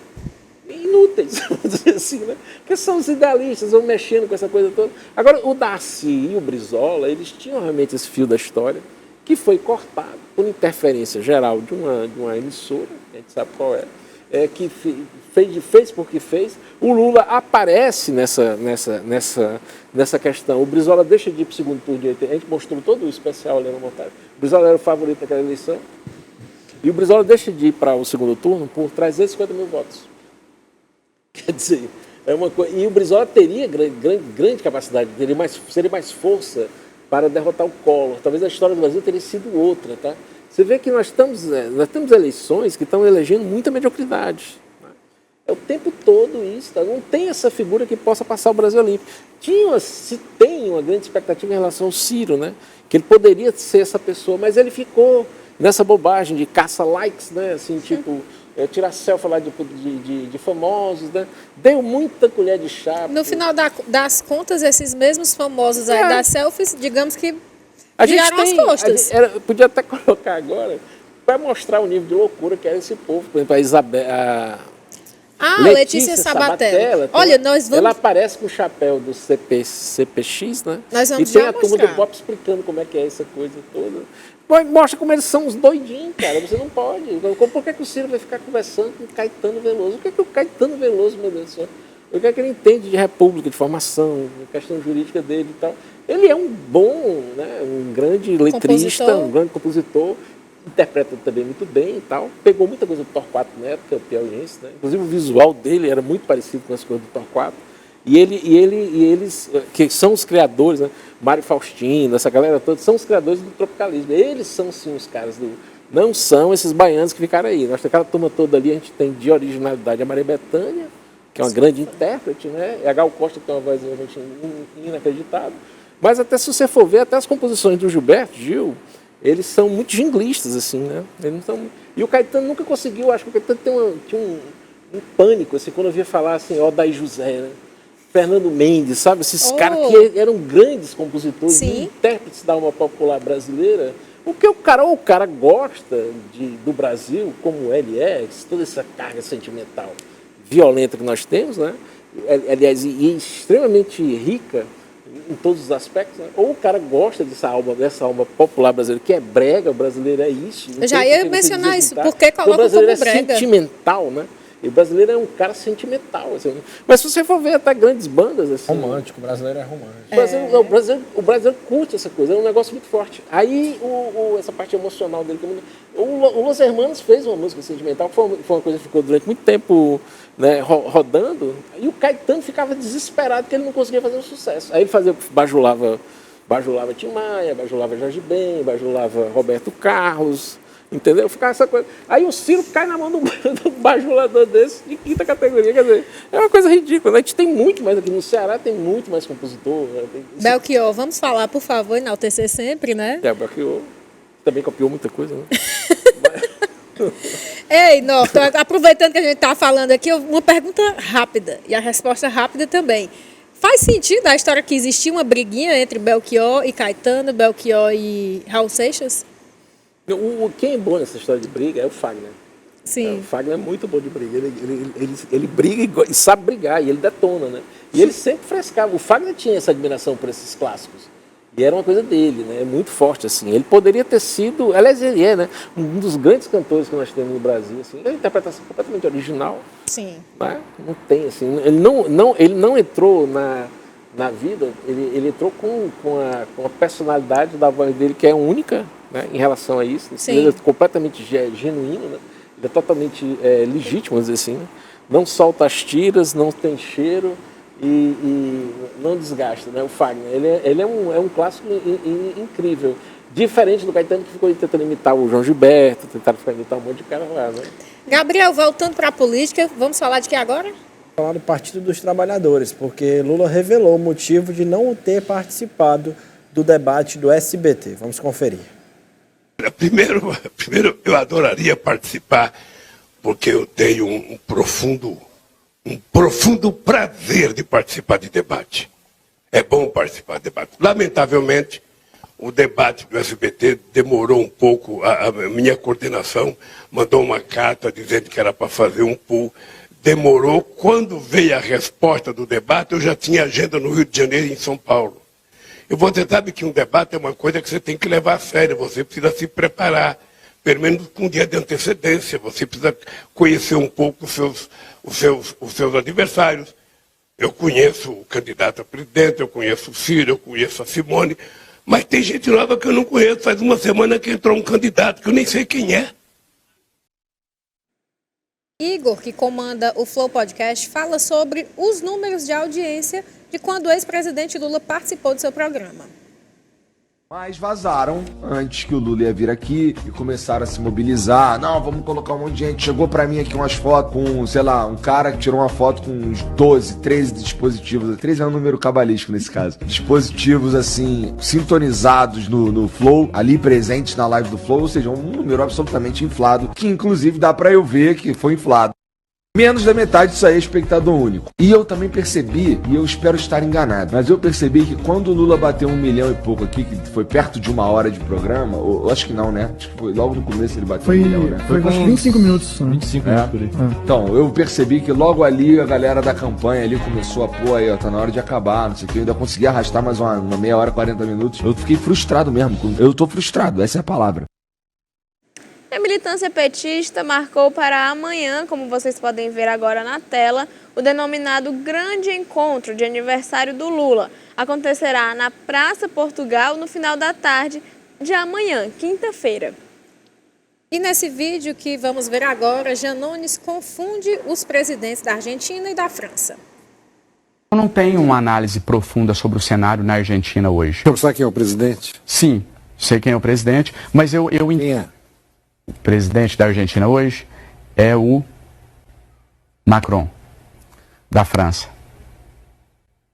inúteis, vamos dizer assim, né? Porque são os idealistas, vão mexendo com essa coisa toda. Agora, o Darcy e o Brizola, eles tinham realmente esse fio da história, que foi cortado por interferência geral de uma emissora, a gente sabe qual que fez porque fez. O Lula aparece nessa questão. O Brizola deixa de ir para o segundo turno de 80. A gente mostrou todo o especial ali na montagem. O Brizola era o favorito naquela eleição. E o Brizola deixa de ir para o segundo turno por 350 mil votos. Quer dizer, é uma coisa. E o Brizola teria grande capacidade, seria mais força para derrotar o Collor. Talvez a história do Brasil teria sido outra, tá? Você vê que nós temos eleições que estão elegendo muita mediocridade. Né? É o tempo todo isso, tá? Não tem essa figura que possa passar o Brasil limpo. Se tem uma grande expectativa em relação ao Ciro, né? Que ele poderia ser essa pessoa, mas ele ficou nessa bobagem de caça-likes, né? Assim, tipo, tirar selfie lá de famosos, né? Deu muita colher de chá. No final das contas, esses mesmos famosos aí das selfies, digamos que viraram as costas. Podia até colocar agora, para mostrar o nível de loucura que era esse povo. Por exemplo, Letícia Sabatella. Olha, ela aparece com o chapéu do CPX, né? Nós vamos e tem a turma do Pop explicando como é que é essa coisa toda. Mostra como eles são uns doidinhos, cara. Você não pode. Por que o Ciro vai ficar conversando com o Caetano Veloso? O que o Caetano Veloso, meu Deus do céu? O que ele entende de república, de formação, questão jurídica dele e tal? Ele é um bom, né, um grande letrista, um grande compositor, interpreta também muito bem e tal. Pegou muita coisa do Torquato Neto, que é o piauiense, né? Inclusive o visual dele era muito parecido com as coisas do Torquato. E eles, que são os criadores, né? Mário Faustino, essa galera toda, são os criadores do tropicalismo. Eles são, sim, os caras não são esses baianos que ficaram aí. Nós, aquela turma toda ali, a gente tem de originalidade a Maria Bethânia, que é uma grande intérprete, né? E a Gal Costa tem uma voz realmente inacreditável. Mas até se você for ver, até as composições do Gilberto Gil, eles são muito jinglistas, assim, né? Eles não são... E o Caetano nunca conseguiu, acho que o Caetano tinha um pânico, assim, quando eu via falar assim, Odaí José, né? Fernando Mendes, sabe? Esses caras que eram grandes compositores, intérpretes da alma popular brasileira. Porque o cara gosta do Brasil como ele é, toda essa carga sentimental violenta que nós temos, né? Aliás, e extremamente rica em todos os aspectos, né? Ou o cara gosta dessa alma popular brasileira, que é brega, o brasileiro é isso. Eu já ia mencionar isso, porque coloca como brega. O brasileiro é sentimental, né? E o brasileiro é um cara sentimental, assim. Mas se você for ver até grandes bandas, assim... Romântico, o brasileiro é romântico. O brasileiro curte essa coisa, é um negócio muito forte. Aí, essa parte emocional dele... O Los Hermanos fez uma música sentimental, foi uma coisa que ficou durante muito tempo, né, rodando, e o Caetano ficava desesperado porque ele não conseguia fazer um sucesso. Aí ele bajulava Tim Maia, bajulava Jorge Ben, bajulava Roberto Carlos... Entendeu? Ficava essa coisa. Aí o Ciro cai na mão do bajulador desse de quinta categoria. Quer dizer, é uma coisa ridícula. A gente tem muito mais aqui no Ceará, tem muito mais compositor. Né? Belchior, vamos falar, por favor, enaltecer sempre, né? Belchior também copiou muita coisa, né? Ei, Norton, aproveitando que a gente está falando aqui, uma pergunta rápida e a resposta rápida também. Faz sentido a história que existia uma briguinha entre Belchior e Caetano, Belchior e Raul Seixas? Quem é bom nessa história de briga é o Fagner. Sim. O Fagner é muito bom de briga. Ele briga e sabe brigar, e ele detona, né? E ele sempre frescava. O Fagner tinha essa admiração por esses clássicos. E era uma coisa dele, né? Muito forte, assim. Ele poderia ter sido... Aliás, ele é, né? Um dos grandes cantores que nós temos no Brasil, assim. Ele é uma interpretação completamente original. Sim. Né? Não tem, assim... Ele não entrou na vida, ele entrou com a personalidade da voz dele, que é única, né, em relação a isso. Ele é completamente genuíno, né? Ele é totalmente legítimo, vamos dizer assim. Né? Não solta as tiras, não tem cheiro e não desgasta, né? O Fagner, ele é um clássico incrível. Diferente do Caetano, que ficou tentando imitar o João Gilberto, tentaram imitar um monte de cara lá, né? Gabriel, voltando para a política, vamos falar de que agora? Falar do Partido dos Trabalhadores, porque Lula revelou o motivo de não ter participado do debate do SBT. Vamos conferir. Primeiro eu adoraria participar, porque eu tenho um profundo prazer de participar de debate. É bom participar de debate. Lamentavelmente, o debate do SBT demorou um pouco. A minha coordenação mandou uma carta dizendo que era para fazer um pool. Demorou. Quando veio a resposta do debate, eu já tinha agenda no Rio de Janeiro e em São Paulo. Você sabe que um debate é uma coisa que você tem que levar a sério, você precisa se preparar, pelo menos com um dia de antecedência, você precisa conhecer um pouco os seus adversários. Eu conheço o candidato a presidente, eu conheço o Ciro, eu conheço a Simone, mas tem gente nova que eu não conheço. Faz uma semana que entrou um candidato que eu nem sei quem é. Igor, que comanda o Flow Podcast, fala sobre os números de audiência de quando o ex-presidente Lula participou do seu programa. Mas vazaram antes que o Lula ia vir aqui e começaram a se mobilizar. Não, vamos colocar um monte de gente. Chegou pra mim aqui umas fotos com, sei lá, um cara que tirou uma foto com uns 12, 13 dispositivos. 13 é um número cabalístico nesse caso. Dispositivos, assim, sintonizados no Flow, ali presentes na live do Flow. Ou seja, um número absolutamente inflado, que inclusive dá pra eu ver que foi inflado. Menos da metade disso aí é espectador único. E eu também percebi, e eu espero estar enganado, mas eu percebi que quando o Lula bateu 1 milhão e pouco aqui, que foi perto de 1 hora de programa, ou acho que não, né? Acho que foi logo no começo ele bateu 1 milhão, né? Foi com 25 minutos. 25 minutos por aí. Então, eu percebi que logo ali a galera da campanha ali começou a pôr aí, ó, tá na hora de acabar, não sei o que. Eu ainda consegui arrastar mais uma meia hora, 40 minutos. Eu fiquei frustrado mesmo. Eu tô frustrado, essa é a palavra. A militância petista marcou para amanhã, como vocês podem ver agora na tela, o denominado Grande Encontro de Aniversário do Lula. Acontecerá na Praça Portugal no final da tarde de amanhã, quinta-feira. E nesse vídeo que vamos ver agora, Janones confunde os presidentes da Argentina e da França. Eu não tenho uma análise profunda sobre o cenário na Argentina hoje. Você sabe quem é o presidente? Sim, sei quem é o presidente, mas eu Quem é? O presidente da Argentina hoje é o Macron, da França.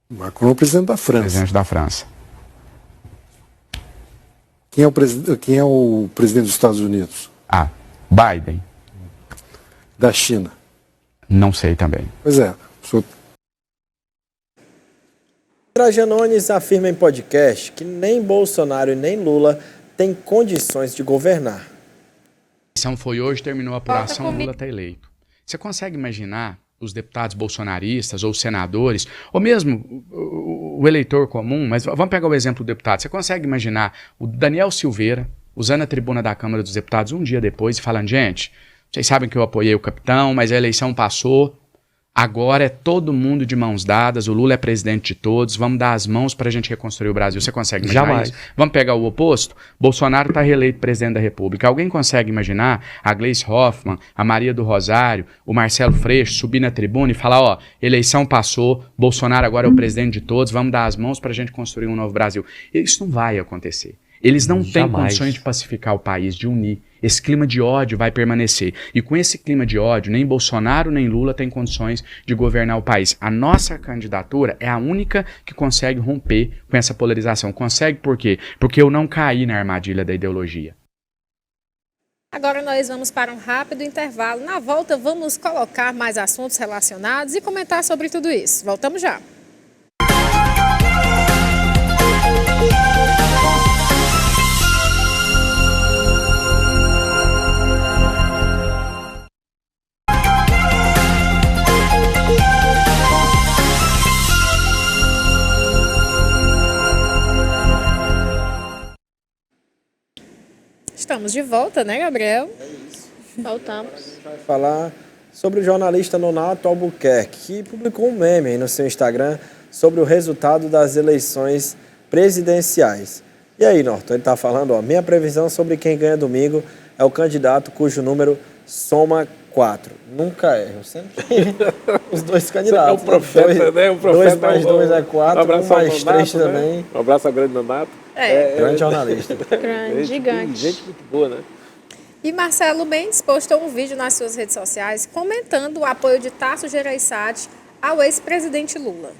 Macron é o presidente da França. Presidente da França. Quem é o presidente dos Estados Unidos? Ah, Biden. Da China? Não sei também. Pois é. Janones afirma em podcast que nem Bolsonaro e nem Lula tem condições de governar. A eleição foi hoje, terminou a apuração, Lula está eleito. Você consegue imaginar os deputados bolsonaristas ou os senadores, ou mesmo o eleitor comum, mas vamos pegar o exemplo do deputado. Você consegue imaginar o Daniel Silveira usando a tribuna da Câmara dos Deputados um dia depois e falando, gente, vocês sabem que eu apoiei o capitão, mas a eleição passou, agora é todo mundo de mãos dadas, o Lula é presidente de todos, vamos dar as mãos para a gente reconstruir o Brasil. Você consegue imaginar Jamais. isso? Vamos pegar o oposto? Bolsonaro está reeleito presidente da República. Alguém consegue imaginar a Gleice Hoffmann, a Maria do Rosário, o Marcelo Freixo subir na tribuna e falar, ó, eleição passou, Bolsonaro agora é o presidente de todos, vamos dar as mãos para a gente construir um novo Brasil. Isso não vai acontecer. Eles não têm condições de pacificar o país, de unir. Esse clima de ódio vai permanecer. E com esse clima de ódio, nem Bolsonaro nem Lula têm condições de governar o país. A nossa candidatura é a única que consegue romper com essa polarização. Consegue por quê? Porque eu não caí na armadilha da ideologia. Agora nós vamos para um rápido intervalo. Na volta vamos colocar mais assuntos relacionados e comentar sobre tudo isso. Voltamos já. Estamos de volta, né, Gabriel? É isso. Voltamos. A gente vai falar sobre o jornalista Nonato Albuquerque, que publicou um meme aí no seu Instagram sobre o resultado das eleições presidenciais. E aí, Norton, ele está falando, ó, minha previsão sobre quem ganha domingo é o candidato cujo número soma 4. Nunca erro, sempre os dois candidatos. É o profeta, né? O profeta 2 mais 2 é 4, 1 mais 3 também. Um abraço ao grande Nonato. Grande jornalista. Grande, gigante. Gente muito boa, né? E Marcelo Mendes postou um vídeo nas suas redes sociais comentando o apoio de Tasso Gereissati ao ex-presidente Lula.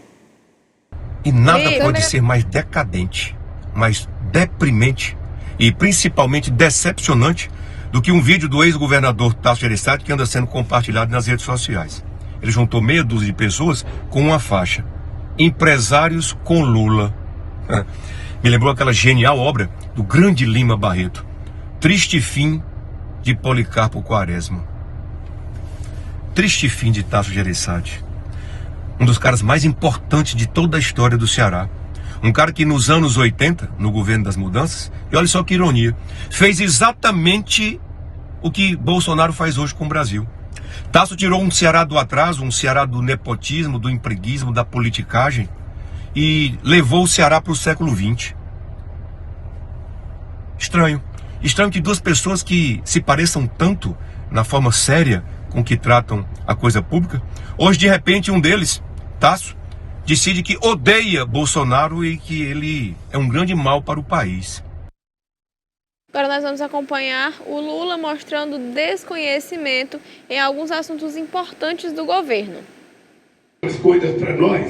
E nada pode ser mais decadente, mais deprimente e principalmente decepcionante do que um vídeo do ex-governador Tasso Gereissati que anda sendo compartilhado nas redes sociais. Ele juntou meia dúzia de pessoas com uma faixa: empresários com Lula. Me lembrou aquela genial obra do grande Lima Barreto, Triste Fim de Policarpo Quaresma. Triste fim de Tasso Gereissati, um dos caras mais importantes de toda a história do Ceará. Um cara que nos anos 80, no governo das mudanças, e olha só que ironia, fez exatamente o que Bolsonaro faz hoje com o Brasil. Tasso tirou um Ceará do atraso, um Ceará do nepotismo, do empreguismo, da politicagem, e levou o Ceará para o século XX. Estranho. Estranho que duas pessoas que se pareçam tanto na forma séria com que tratam a coisa pública, hoje de repente um deles, Tasso, decide que odeia Bolsonaro e que ele é um grande mal para o país. Agora nós vamos acompanhar o Lula mostrando desconhecimento em alguns assuntos importantes do governo. As coisas para nós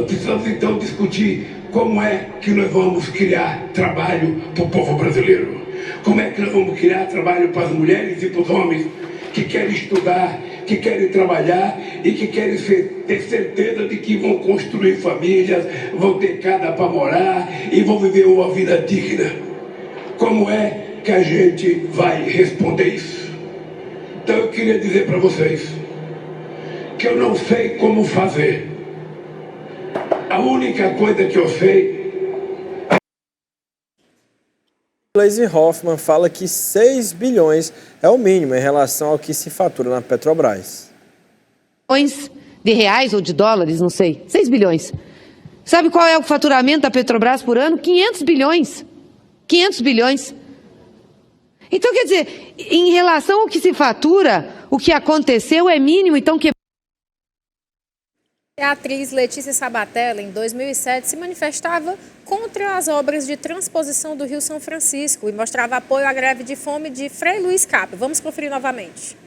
precisamos então discutir como é que nós vamos criar trabalho para o povo brasileiro. Como é que nós vamos criar trabalho para as mulheres e para os homens que querem estudar, que querem trabalhar e que querem ter certeza de que vão construir famílias, vão ter casa para morar e vão viver uma vida digna. Como é que a gente vai responder isso? Então eu queria dizer para vocês que eu não sei como fazer. A única coisa que eu sei... Gleisi Hoffmann fala que 6 bilhões é o mínimo em relação ao que se fatura na Petrobras. Bilhões de reais ou de dólares, não sei. 6 bilhões. Sabe qual é o faturamento da Petrobras por ano? 500 bilhões. 500 bilhões. Então, quer dizer, em relação ao que se fatura, o que aconteceu é mínimo, então que... A atriz Letícia Sabatella, em 2007, se manifestava contra as obras de transposição do Rio São Francisco e mostrava apoio à greve de fome de Frei Luiz Capo. Vamos conferir novamente.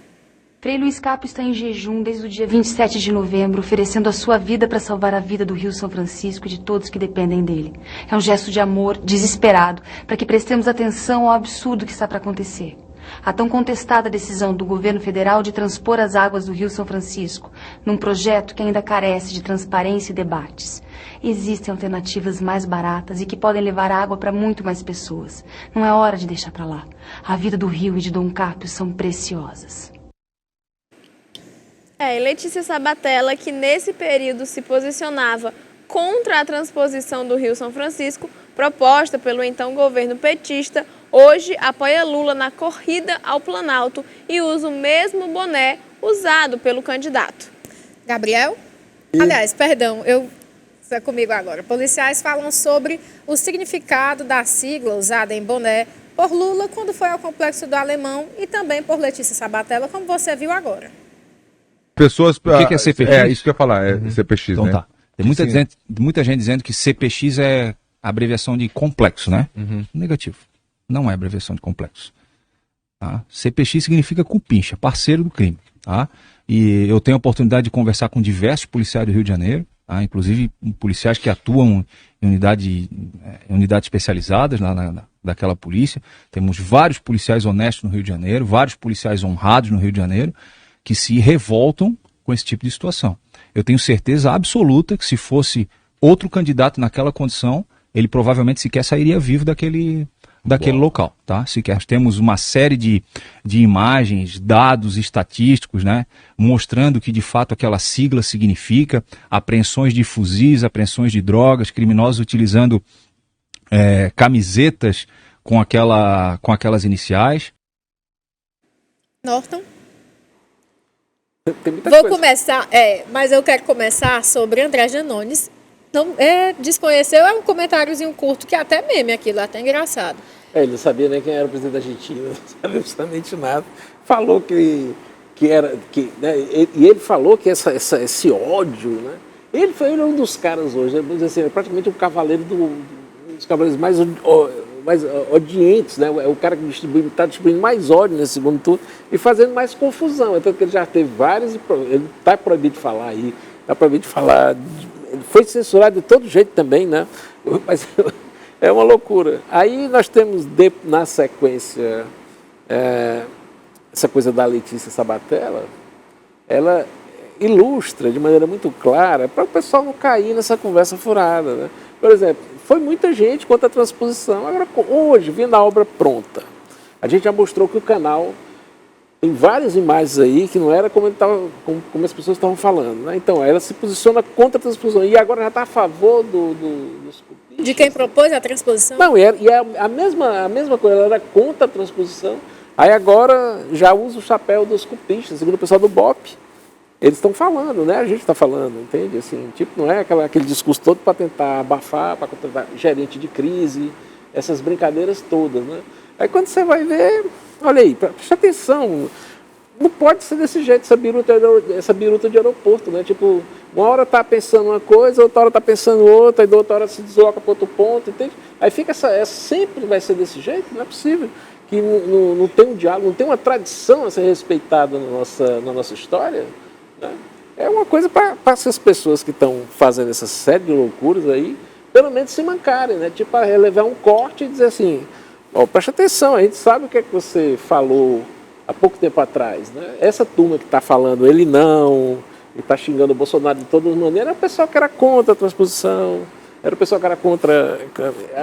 Frei Luiz Capo está em jejum desde o dia 27 de novembro, oferecendo a sua vida para salvar a vida do Rio São Francisco e de todos que dependem dele. É um gesto de amor desesperado para que prestemos atenção ao absurdo que está para acontecer. A tão contestada decisão do governo federal de transpor as águas do Rio São Francisco num projeto que ainda carece de transparência e debates. Existem alternativas mais baratas e que podem levar água para muito mais pessoas. Não é hora de deixar para lá. A vida do Rio e de Dom Carpio são preciosas. E Letícia Sabatella, que nesse período se posicionava contra a transposição do Rio São Francisco, proposta pelo então governo petista, hoje apoia Lula na corrida ao Planalto e usa o mesmo boné usado pelo candidato. Gabriel? Aliás, perdão, é comigo agora. Policiais falam sobre o significado da sigla usada em boné por Lula quando foi ao Complexo do Alemão e também por Letícia Sabatella, como você viu agora. Pessoas... O que é CPX? É, isso que eu ia falar, é CPX, então, né? Tá. Tem muita gente dizendo que CPX é abreviação de complexo, né? Negativo. Não é abreviação de complexo. Tá? CPX significa cupincha, parceiro do crime. Tá? E eu tenho a oportunidade de conversar com diversos policiais do Rio de Janeiro, tá? Inclusive policiais que atuam em unidades especializadas daquela polícia. Temos vários policiais honestos no Rio de Janeiro, vários policiais honrados no Rio de Janeiro, que se revoltam com esse tipo de situação. Eu tenho certeza absoluta que se fosse outro candidato naquela condição, ele provavelmente sequer sairia vivo daquele local, tá? Sequer temos uma série de imagens, dados estatísticos, né? Mostrando que de fato aquela sigla significa apreensões de fuzis, apreensões de drogas, criminosos utilizando camisetas com aquelas iniciais. Norton? Vou começar, mas eu quero começar sobre André Janones. Não, desconheceu, é um comentáriozinho curto, que até meme aquilo, até engraçado. Ele não sabia nem quem era o presidente da Argentina, não sabia absolutamente nada. Falou que era... né, e ele falou que esse ódio, né? Ele é um dos caras hoje, vamos dizer assim, é praticamente um cavaleiro um dos cavaleiros mais odiantes, né? É o cara que está distribuindo mais ódio nesse segundo turno e fazendo mais confusão. Então, ele já teve vários, ele está proibido de falar aí, está proibido de falar... Ele foi censurado de todo jeito também, né? Mas é uma loucura. Aí nós temos, na sequência, essa coisa da Letícia Sabatella, ela ilustra de maneira muito clara para o pessoal não cair nessa conversa furada, né? Por exemplo, foi muita gente contra a transposição. Agora, hoje, vendo a obra pronta, a gente já mostrou que o canal... Tem várias imagens aí que não era como as pessoas estavam falando, né? Então, ela se posiciona contra a transposição e agora já está a favor dos cupistas. De quem propôs a transposição? Não, e é a mesma coisa, ela era contra a transposição, aí agora já usa o chapéu dos cupistas, segundo o pessoal do BOP. Eles estão falando, né? A gente está falando, entende? Assim, tipo, não é aquele discurso todo para tentar abafar, para contratar gerente de crise, essas brincadeiras todas, né? Aí quando você vai ver... Olha aí, presta atenção, não pode ser desse jeito, essa biruta de aeroporto, né? Tipo, uma hora tá pensando uma coisa, outra hora tá pensando outra, e da outra hora se desloca para outro ponto, entende? Aí fica sempre vai ser desse jeito, não é possível. Que não tem um diálogo, não tem uma tradição a ser respeitada na nossa história, né? É uma coisa para essas pessoas que estão fazendo essa série de loucuras aí, pelo menos se mancarem, né? Tipo, levar um corte e dizer assim... preste atenção, a gente sabe o que é que você falou há pouco tempo atrás, né? Essa turma que está falando, ele está xingando o Bolsonaro de todas as maneiras, era o pessoal que era contra a transposição, era o pessoal que era contra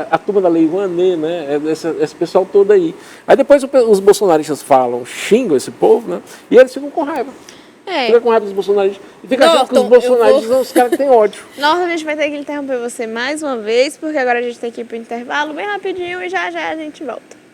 a turma da Lei Rouanet, né? Esse pessoal todo aí. Aí depois os bolsonaristas xingam esse povo, né? E eles ficam com raiva. Fica com raiva dos bolsonaristas. E fica achando que os bolsonaristas são os caras que têm ódio. Norton, a gente vai ter que interromper você mais uma vez, porque agora a gente tem que ir para o intervalo bem rapidinho e já a gente volta.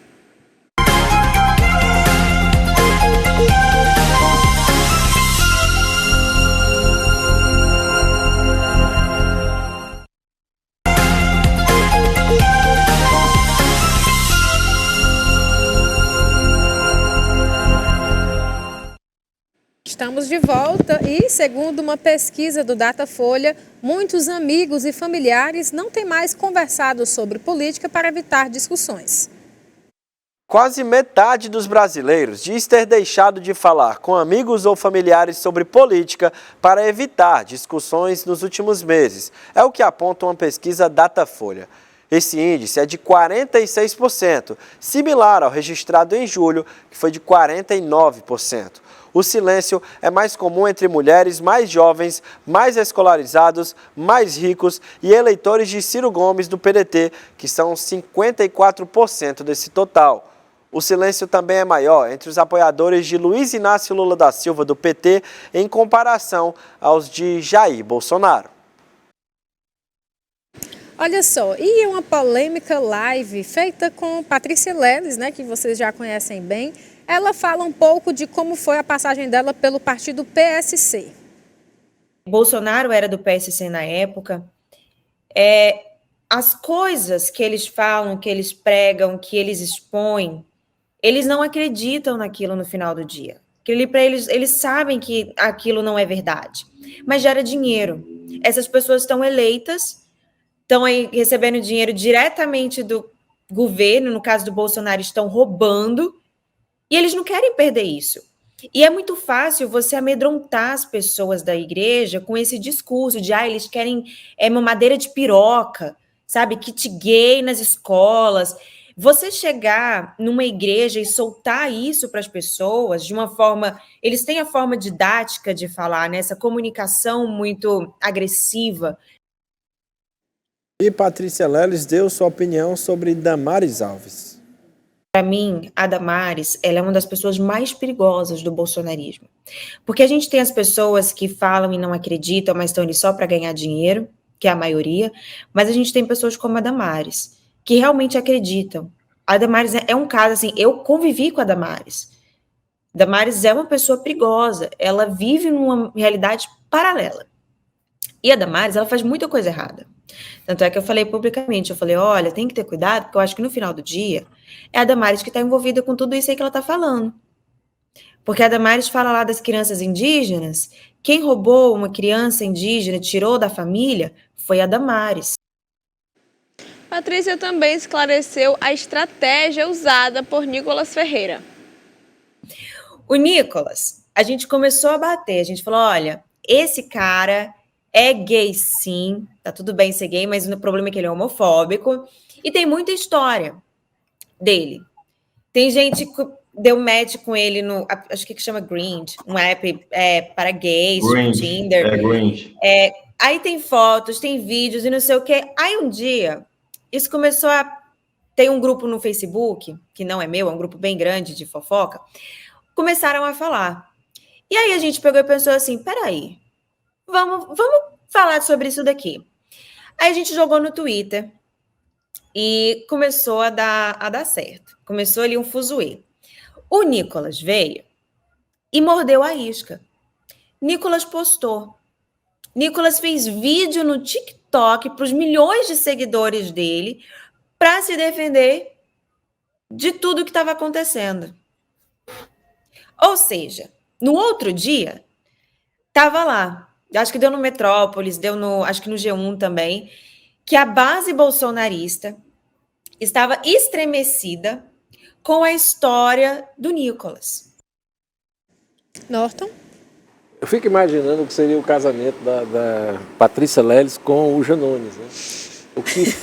Estamos de volta e, segundo uma pesquisa do Datafolha, muitos amigos e familiares não têm mais conversado sobre política para evitar discussões. Quase metade dos brasileiros diz ter deixado de falar com amigos ou familiares sobre política para evitar discussões nos últimos meses. É o que aponta uma pesquisa Datafolha. Esse índice é de 46%, similar ao registrado em julho, que foi de 49%. O silêncio é mais comum entre mulheres mais jovens, mais escolarizados, mais ricos e eleitores de Ciro Gomes do PDT, que são 54% desse total. O silêncio também é maior entre os apoiadores de Luiz Inácio Lula da Silva do PT em comparação aos de Jair Bolsonaro. Olha só, e uma polêmica live feita com Patrícia Leles, né, que vocês já conhecem bem. Ela fala um pouco de como foi a passagem dela pelo partido PSC. Bolsonaro era do PSC na época. As coisas que eles falam, que eles pregam, que eles expõem, eles não acreditam naquilo no final do dia. Para eles sabem que aquilo não é verdade, mas gera dinheiro. Essas pessoas estão eleitas, estão aí recebendo dinheiro diretamente do governo, no caso do Bolsonaro, estão roubando, e eles não querem perder isso. E é muito fácil você amedrontar as pessoas da igreja com esse discurso de eles querem mamadeira de piroca, sabe? Kit gay nas escolas. Você chegar numa igreja e soltar isso para as pessoas de uma forma... Eles têm a forma didática de falar, né? Essa comunicação muito agressiva. E Patrícia Leles deu sua opinião sobre Damares Alves. Para mim, a Damares, ela é uma das pessoas mais perigosas do bolsonarismo. Porque a gente tem as pessoas que falam e não acreditam, mas estão ali só para ganhar dinheiro, que é a maioria, mas a gente tem pessoas como a Damares, que realmente acreditam. A Damares é um caso, assim, eu convivi com a Damares. Damares é uma pessoa perigosa, ela vive numa realidade paralela. E a Damares, ela faz muita coisa errada. Tanto é que eu falei publicamente, eu falei, olha, tem que ter cuidado, porque eu acho que no final do dia é a Damares que está envolvida com tudo isso aí que ela está falando. Porque a Damares fala lá das crianças indígenas, quem roubou uma criança indígena, tirou da família, foi a Damares. Patrícia também esclareceu a estratégia usada por Nicolas Ferreira. O Nicolas, a gente começou a bater, a gente falou, olha, esse cara é gay sim, tá tudo bem ser gay, mas o problema é que ele é homofóbico e tem muita história dele. Tem gente que deu match com ele no, acho que chama Grindr, um app para gays, Grindr, Tinder. Grindr. Aí tem fotos, tem vídeos e não sei o quê. Aí um dia, isso começou a... Tem um grupo no Facebook, que não é meu, é um grupo bem grande de fofoca, começaram a falar. E aí a gente pegou e pensou assim, peraí, vamos falar sobre isso daqui. Aí a gente jogou no Twitter e começou a dar certo. Começou ali um fuzuê. O Nicolas veio e mordeu a isca. Nicolas postou. Nicolas fez vídeo no TikTok para os milhões de seguidores dele para se defender de tudo que estava acontecendo. Ou seja, no outro dia, estava lá, acho que deu no Metrópolis, acho que no G1 também, que a base bolsonarista estava estremecida com a história do Nicolas. Norton? Eu fico imaginando o que seria o casamento da Patrícia Leles com o Janones, né?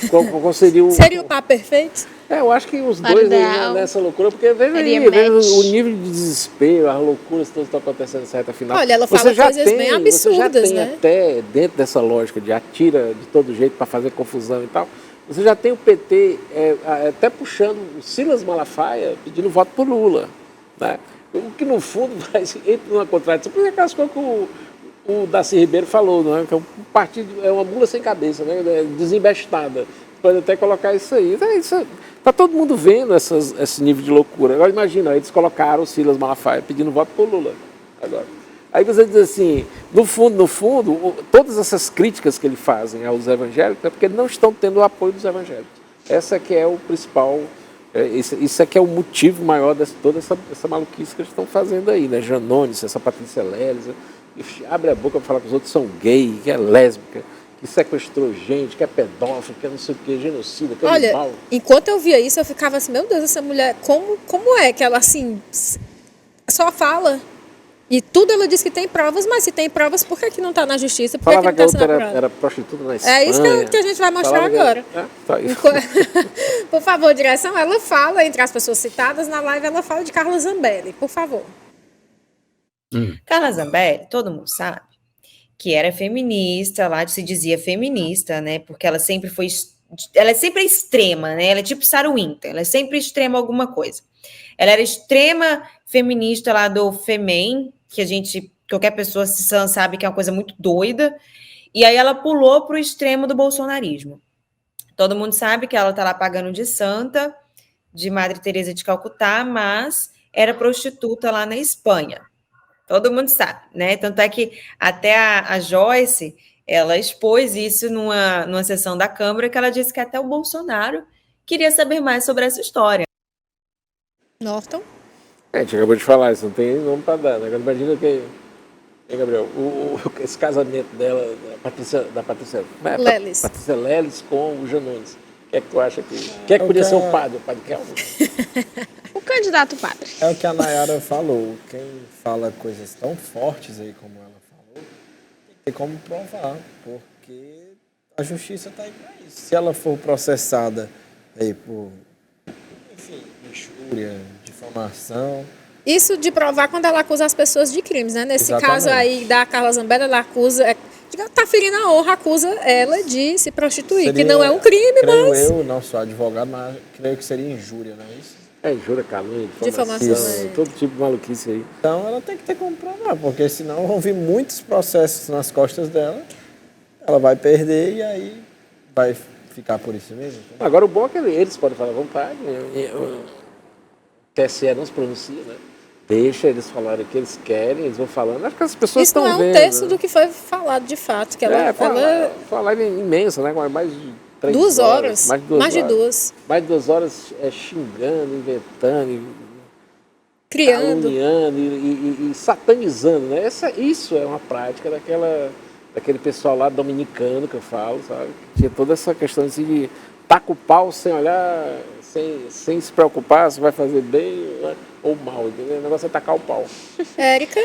Qual seria o... Seria o par perfeito? Eu acho que os dois nessa loucura, porque veja o nível de desespero, as loucuras que estão acontecendo nessa reta final. Olha, ela fala coisas bem absurdas, você já tem, né? até dentro dessa lógica de atira de todo jeito para fazer confusão e tal, você já tem o PT até puxando o Silas Malafaia pedindo voto por Lula, né? O que no fundo entra numa contradição, porque é aquelas coisas que o Darcy Ribeiro falou, não é? Que é um partido, é uma mula sem cabeça, né? Desembestada. Pode até colocar isso aí. Tá todo mundo vendo esse nível de loucura. Agora imagina, eles colocaram o Silas Malafaia pedindo voto por Lula. Agora. Aí você diz assim, no fundo, todas essas críticas que eles fazem aos evangélicos é porque eles não estão tendo o apoio dos evangélicos. Essa que é o principal, isso é que é o motivo maior de toda essa maluquice que eles estão fazendo aí, né? Janones, essa Patrícia Leles, abre a boca para falar que os outros são gay, que é lésbica, que sequestrou gente, que é pedófilo, que é não sei o que, genocida, que é animal. Olha, enquanto eu via isso, eu ficava assim, meu Deus, essa mulher, como é que ela, assim, só fala? E tudo ela diz que tem provas, mas se tem provas, por que não está na justiça? Por Falava que não está sendo outra apurado? era prostituta na Espanha. É isso que a gente vai mostrar agora. Tá isso. Por favor, direção, ela fala, entre as pessoas citadas na live, ela fala de Carla Zambelli, por favor. Carla Zambelli, todo mundo sabe, que era feminista, lá se dizia feminista, né? Porque ela sempre foi... Ela é sempre extrema, né? Ela é tipo Sarah Winter, ela é sempre extrema alguma coisa. Ela era extrema feminista lá do Femem, que qualquer pessoa sabe que é uma coisa muito doida, e aí ela pulou para o extremo do bolsonarismo. Todo mundo sabe que ela tá lá pagando de santa, de Madre Teresa de Calcutá, mas era prostituta lá na Espanha. Todo mundo sabe, né? Tanto é que até a Joyce, ela expôs isso numa sessão da Câmara, que ela disse que até o Bolsonaro queria saber mais sobre essa história. Norton? A gente acabou de falar, isso não tem nome para dar, né? Agora imagina que... Gabriel, esse casamento dela, da Patrícia Leles. Patrícia Leles com o Janones. O que é que tu acha que... Quem é que podia ser o padre Kelmo? O candidato padre. É o que a Nayara falou. Quem fala coisas tão fortes aí como ela falou, tem que ter como provar, porque a justiça está aí para isso. Se ela for processada aí por, enfim, injúria, difamação... Isso de provar quando ela acusa as pessoas de crimes, né? Nesse caso aí da Carla Zambelli, ela acusa... Tá ferindo a honra, acusa ela de se prostituir, seria, que não é um crime, mas... Eu não sou advogado, mas creio que seria injúria, não é isso? É injúria, calúnia, difamação. Todo tipo de maluquice aí. Então ela tem que ter como provar, porque senão vão vir muitos processos nas costas dela, ela vai perder e aí vai ficar por isso mesmo. Então. Agora o bom é que eles podem falar à vontade, o TSE não se pronuncia, né? Deixa eles falarem o que eles querem, eles vão falando. Acho que as pessoas estão vendo. Isso não é um terço do que foi falado de fato. Que ela, foi uma live imensa, né? Mais de 3 2 horas. Mais de 2. Mais de 2 horas xingando, inventando, criando. Caluniando e satanizando, né? Isso é uma prática daquele pessoal lá dominicano que eu falo, sabe? Tinha toda essa questão assim, de taca o pau sem olhar, sem se preocupar se vai fazer bem ou mal, entendeu? O negócio é tacar o pau. Érica?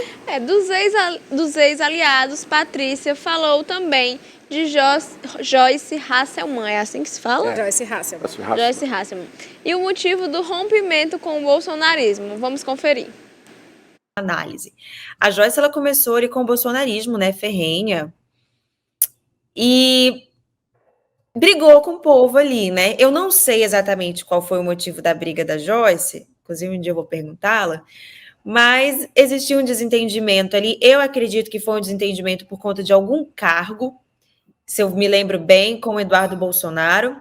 Dos ex-aliados, Patrícia falou também de Joyce Hasselman, é assim que se fala? Joyce Hasselman. Joyce Hasselman. E o motivo do rompimento com o bolsonarismo. Vamos conferir. Análise. A Joyce, ela começou ali com o bolsonarismo, né, ferrenha, e brigou com o povo ali, né? Eu não sei exatamente qual foi o motivo da briga da Joyce, inclusive um dia eu vou perguntá-la, mas existia um desentendimento ali. Eu acredito que foi um desentendimento por conta de algum cargo, se eu me lembro bem, com o Eduardo Bolsonaro.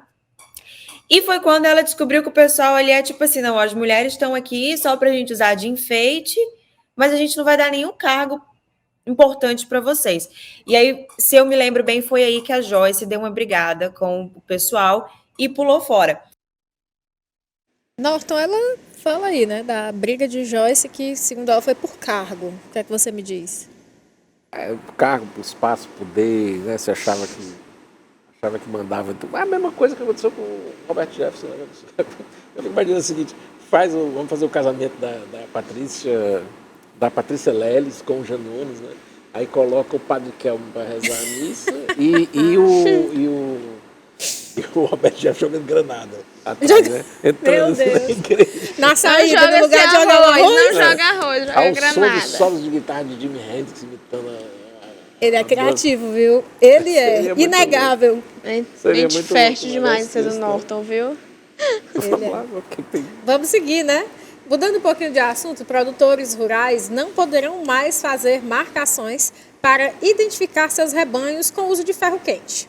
E foi quando ela descobriu que o pessoal ali é tipo assim, não, as mulheres estão aqui só para a gente usar de enfeite, mas a gente não vai dar nenhum cargo importante para vocês. E aí, se eu me lembro bem, foi aí que a Joyce deu uma brigada com o pessoal e pulou fora. Norton, ela fala aí, né, da briga de Joyce, que segundo ela foi por cargo. O que é que você me diz? Cargo, espaço, poder, né? Você achava que mandava. É a mesma coisa que aconteceu com o Robert Jefferson. Né? Eu imagino o seguinte, vamos fazer o casamento da Patrícia Leles com o Janones, né? Aí coloca o padre Kelmo para rezar a missa e o Robert Jefferson jogando granada atrás, né? Meu Deus. Na saída, no lugar de jogar arroz. Não joga arroz, joga granada. Ao som dos solos de guitarra de Jimi Hendrix imitando Ele é criativo, viu? Ele é inegável. Mente fértil demais ser do Norton, viu? Vamos seguir, né? Mudando um pouquinho de assunto, produtores rurais não poderão mais fazer marcações para identificar seus rebanhos com uso de ferro quente.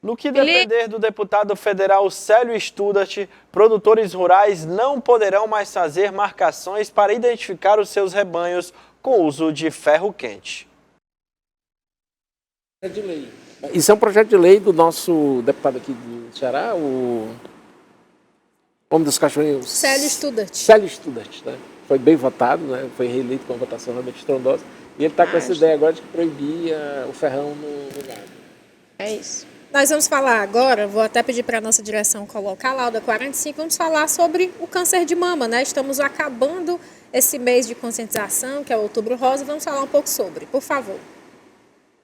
No que depender do deputado federal Célio Studart, produtores rurais não poderão mais fazer marcações para identificar os seus rebanhos com uso de ferro quente. Isso é um projeto de lei do nosso deputado aqui do Ceará, o homem dos cachorrinhos. Célio Studart. Célio Studart, né? Foi bem votado, né? Foi reeleito com uma votação realmente estrondosa. E ele está com essa ideia agora de que proibia o ferrão no gado. É isso. Nós vamos falar agora, vou até pedir para a nossa direção colocar a lauda 45, vamos falar sobre o câncer de mama, né? Estamos acabando esse mês de conscientização, que é o Outubro Rosa, vamos falar um pouco sobre, por favor.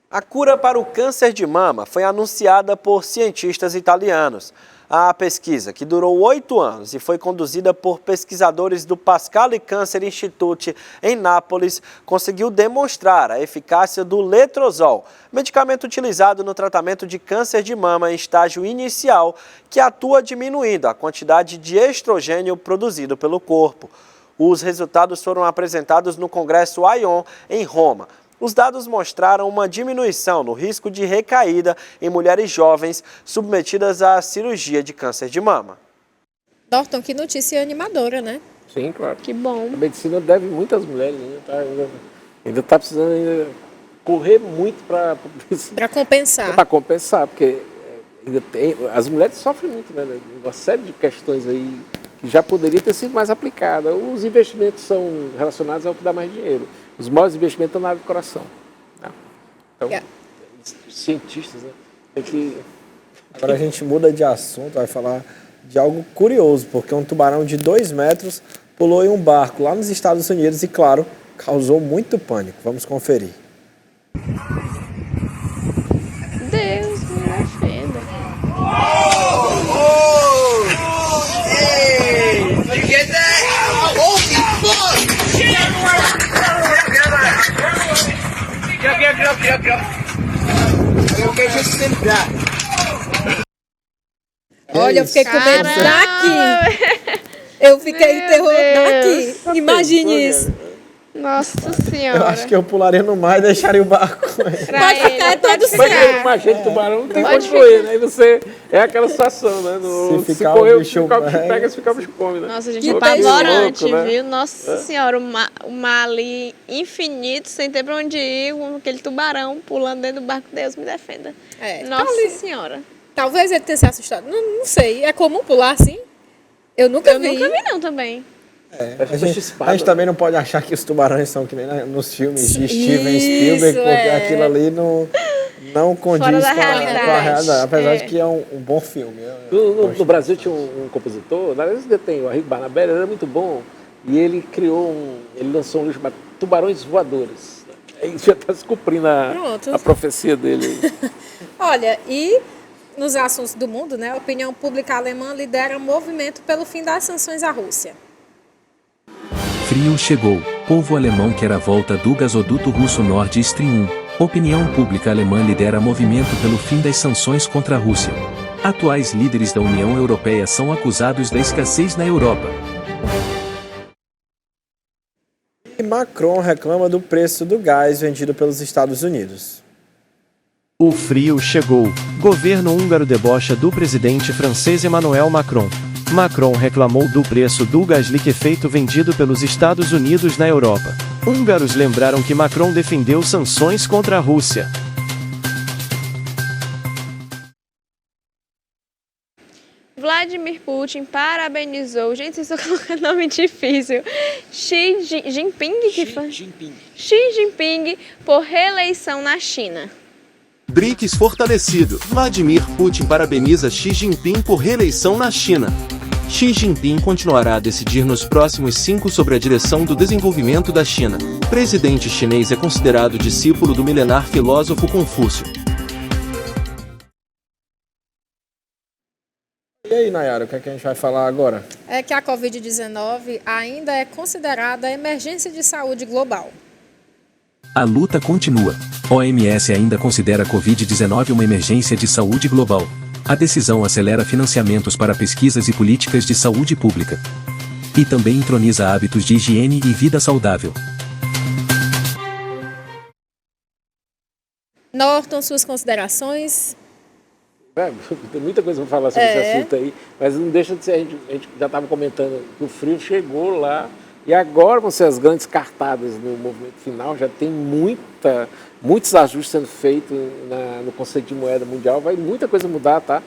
A cura para o câncer de mama foi anunciada por cientistas italianos. A pesquisa, que durou 8 anos e foi conduzida por pesquisadores do Pascale Cancer Institute em Nápoles, conseguiu demonstrar a eficácia do letrozol, medicamento utilizado no tratamento de câncer de mama em estágio inicial, que atua diminuindo a quantidade de estrogênio produzido pelo corpo. Os resultados foram apresentados no Congresso ION, em Roma. Os dados mostraram uma diminuição no risco de recaída em mulheres jovens submetidas à cirurgia de câncer de mama. Norton, que notícia animadora, né? Sim, claro. Que bom. A medicina deve muito às mulheres, ainda está precisando correr muito para compensar. Para compensar, porque ainda as mulheres sofrem muito, né? Uma série de questões aí que já poderia ter sido mais aplicada. Os investimentos são relacionados ao que dá mais dinheiro. Os maiores investimentos estão na área do coração. Né? Então, os cientistas, né? Tem que... Agora a gente muda de assunto, vai falar de algo curioso, porque um tubarão de 2 metros pulou em um barco lá nos Estados Unidos e, claro, causou muito pânico. Vamos conferir. Deus me defenda. Olha, eu fiquei com medo daqui. Eu fiquei em terror daqui. Imagine isso. Nossa Senhora. Eu acho que eu pularia no mar e deixaria o barco. Pode ficar todo certo. Mas imagina, tubarão não tem onde correr, né? Aí você... É aquela situação, né? Se correr, o bicho pega, se ficar o bicho come, né? Nossa, gente, apavorante, viu? Nossa Senhora, o mar ali infinito, sem ter pra onde ir, com aquele tubarão pulando dentro do barco. Deus me defenda. Nossa Senhora. Talvez ele tenha se assustado. Não sei. É comum pular assim? Eu nunca vi. Eu nunca vi, não, também. A gente também não pode achar que os tubarões são que nem nos filmes de Steven Spielberg, porque aquilo ali não condiz com a realidade. Apesar de que é um bom filme. No Brasil tinha um compositor, na verdade ainda tem, o Arrigo Barnabé, ele era muito bom, e ele ele lançou um livro chamado Tubarões Voadores. Aí já está se cumprindo a profecia dele. Olha, e nos assuntos do mundo, né, a opinião pública alemã lidera movimento pelo fim das sanções à Rússia. Frio chegou. Povo alemão quer a volta do gasoduto russo Nord Stream 1. Opinião pública alemã lidera movimento pelo fim das sanções contra a Rússia. Atuais líderes da União Europeia são acusados da escassez na Europa. E Macron reclama do preço do gás vendido pelos Estados Unidos. O frio chegou. Governo húngaro debocha do presidente francês Emmanuel Macron. Macron reclamou do preço do gás liquefeito vendido pelos Estados Unidos na Europa. Húngaros lembraram que Macron defendeu sanções contra a Rússia. Vladimir Putin parabenizou, gente, vocês estão colocando nome difícil, Xi Jinping por reeleição na China. BRICS fortalecido. Vladimir Putin parabeniza Xi Jinping por reeleição na China. Xi Jinping continuará a decidir nos próximos 5 sobre a direção do desenvolvimento da China. O presidente chinês é considerado discípulo do milenar filósofo Confúcio. E aí, Nayara, o que é que a gente vai falar agora? É que a Covid-19 ainda é considerada emergência de saúde global. A luta continua. OMS ainda considera a Covid-19 uma emergência de saúde global. A decisão acelera financiamentos para pesquisas e políticas de saúde pública. E também entroniza hábitos de higiene e vida saudável. Norton, suas considerações? Tem muita coisa para falar sobre esse assunto aí, mas não deixa de ser, a gente já estava comentando que o frio chegou lá, e agora vão ser as grandes cartadas no movimento final, já tem muitos ajustes sendo feitos no conceito de moeda mundial, vai muita coisa mudar, tá?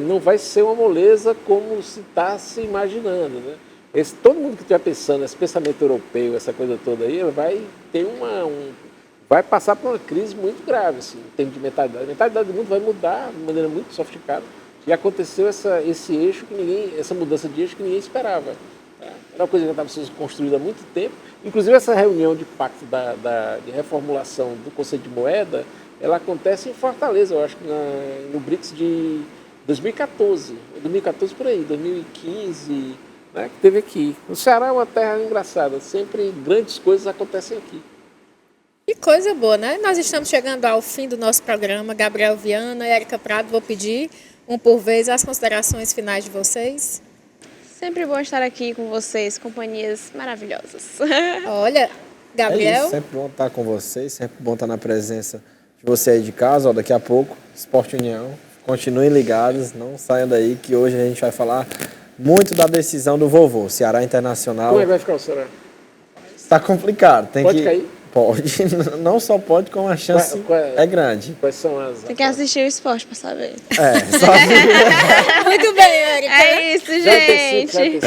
Não vai ser uma moleza como se está se imaginando, né? Todo mundo que estiver pensando, esse pensamento europeu, essa coisa toda aí, vai ter vai passar por uma crise muito grave, assim, em termos de mentalidade. A mentalidade do mundo vai mudar de maneira muito sofisticada. E aconteceu essa mudança de eixo que ninguém esperava. Era uma coisa que estava sendo construída há muito tempo. Inclusive, essa reunião de pacto de reformulação do Conselho de Moeda, ela acontece em Fortaleza, eu acho que no BRICS de 2014, 2014 por aí, 2015, né, que teve aqui. O Ceará é uma terra engraçada, sempre grandes coisas acontecem aqui. Que coisa boa, né? Nós estamos chegando ao fim do nosso programa. Gabriel Viana, Érica Prado, vou pedir um por vez as considerações finais de vocês. Sempre bom estar aqui com vocês, companhias maravilhosas. Olha, Gabriel... É isso, sempre bom estar com vocês, sempre bom estar na presença de você aí de casa. Ó, daqui a pouco, Esporte União. Continuem ligados, não saiam daí, que hoje a gente vai falar muito da decisão do vovô, Ceará Internacional. Como é que vai ficar o Ceará? Está complicado. Pode cair? Pode, não só pode, como a chance é grande. Quais são as... Tem que assistir o esporte para saber. Só... Muito bem, Érica. É isso, gente.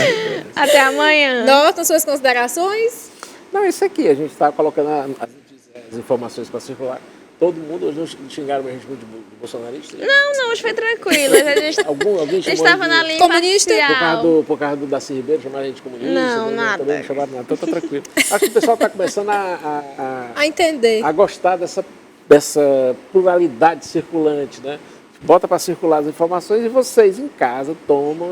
Até amanhã. Notam suas considerações? Não, isso aqui, a gente está colocando as informações para circular. Todo mundo, hoje não xingaram a gente muito de bolsonarista? Não, hoje foi tranquilo. A gente estava na linha comunista? Por causa do Darcy Ribeiro, chamaram a gente de comunista? Não, nada. Também não chamaram nada, então tá tranquilo. Acho que o pessoal está começando a entender. A gostar dessa pluralidade circulante, né? Bota para circular as informações e vocês em casa tomam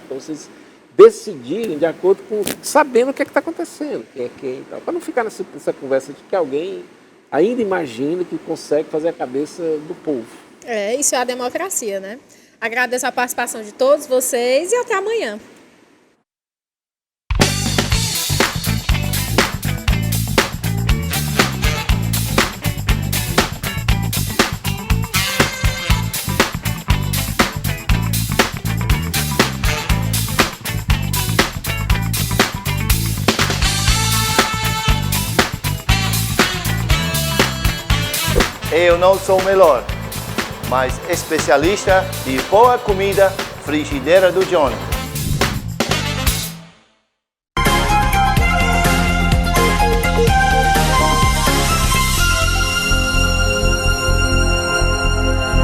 para vocês decidirem de acordo com, sabendo o que está acontecendo, quem é quem e tal, para não ficar nessa conversa de que alguém ainda imagina que consegue fazer a cabeça do povo. Isso é a democracia, né? Agradeço a participação de todos vocês e até amanhã. Eu não sou o melhor, mas especialista de boa comida, frigideira do Johnny.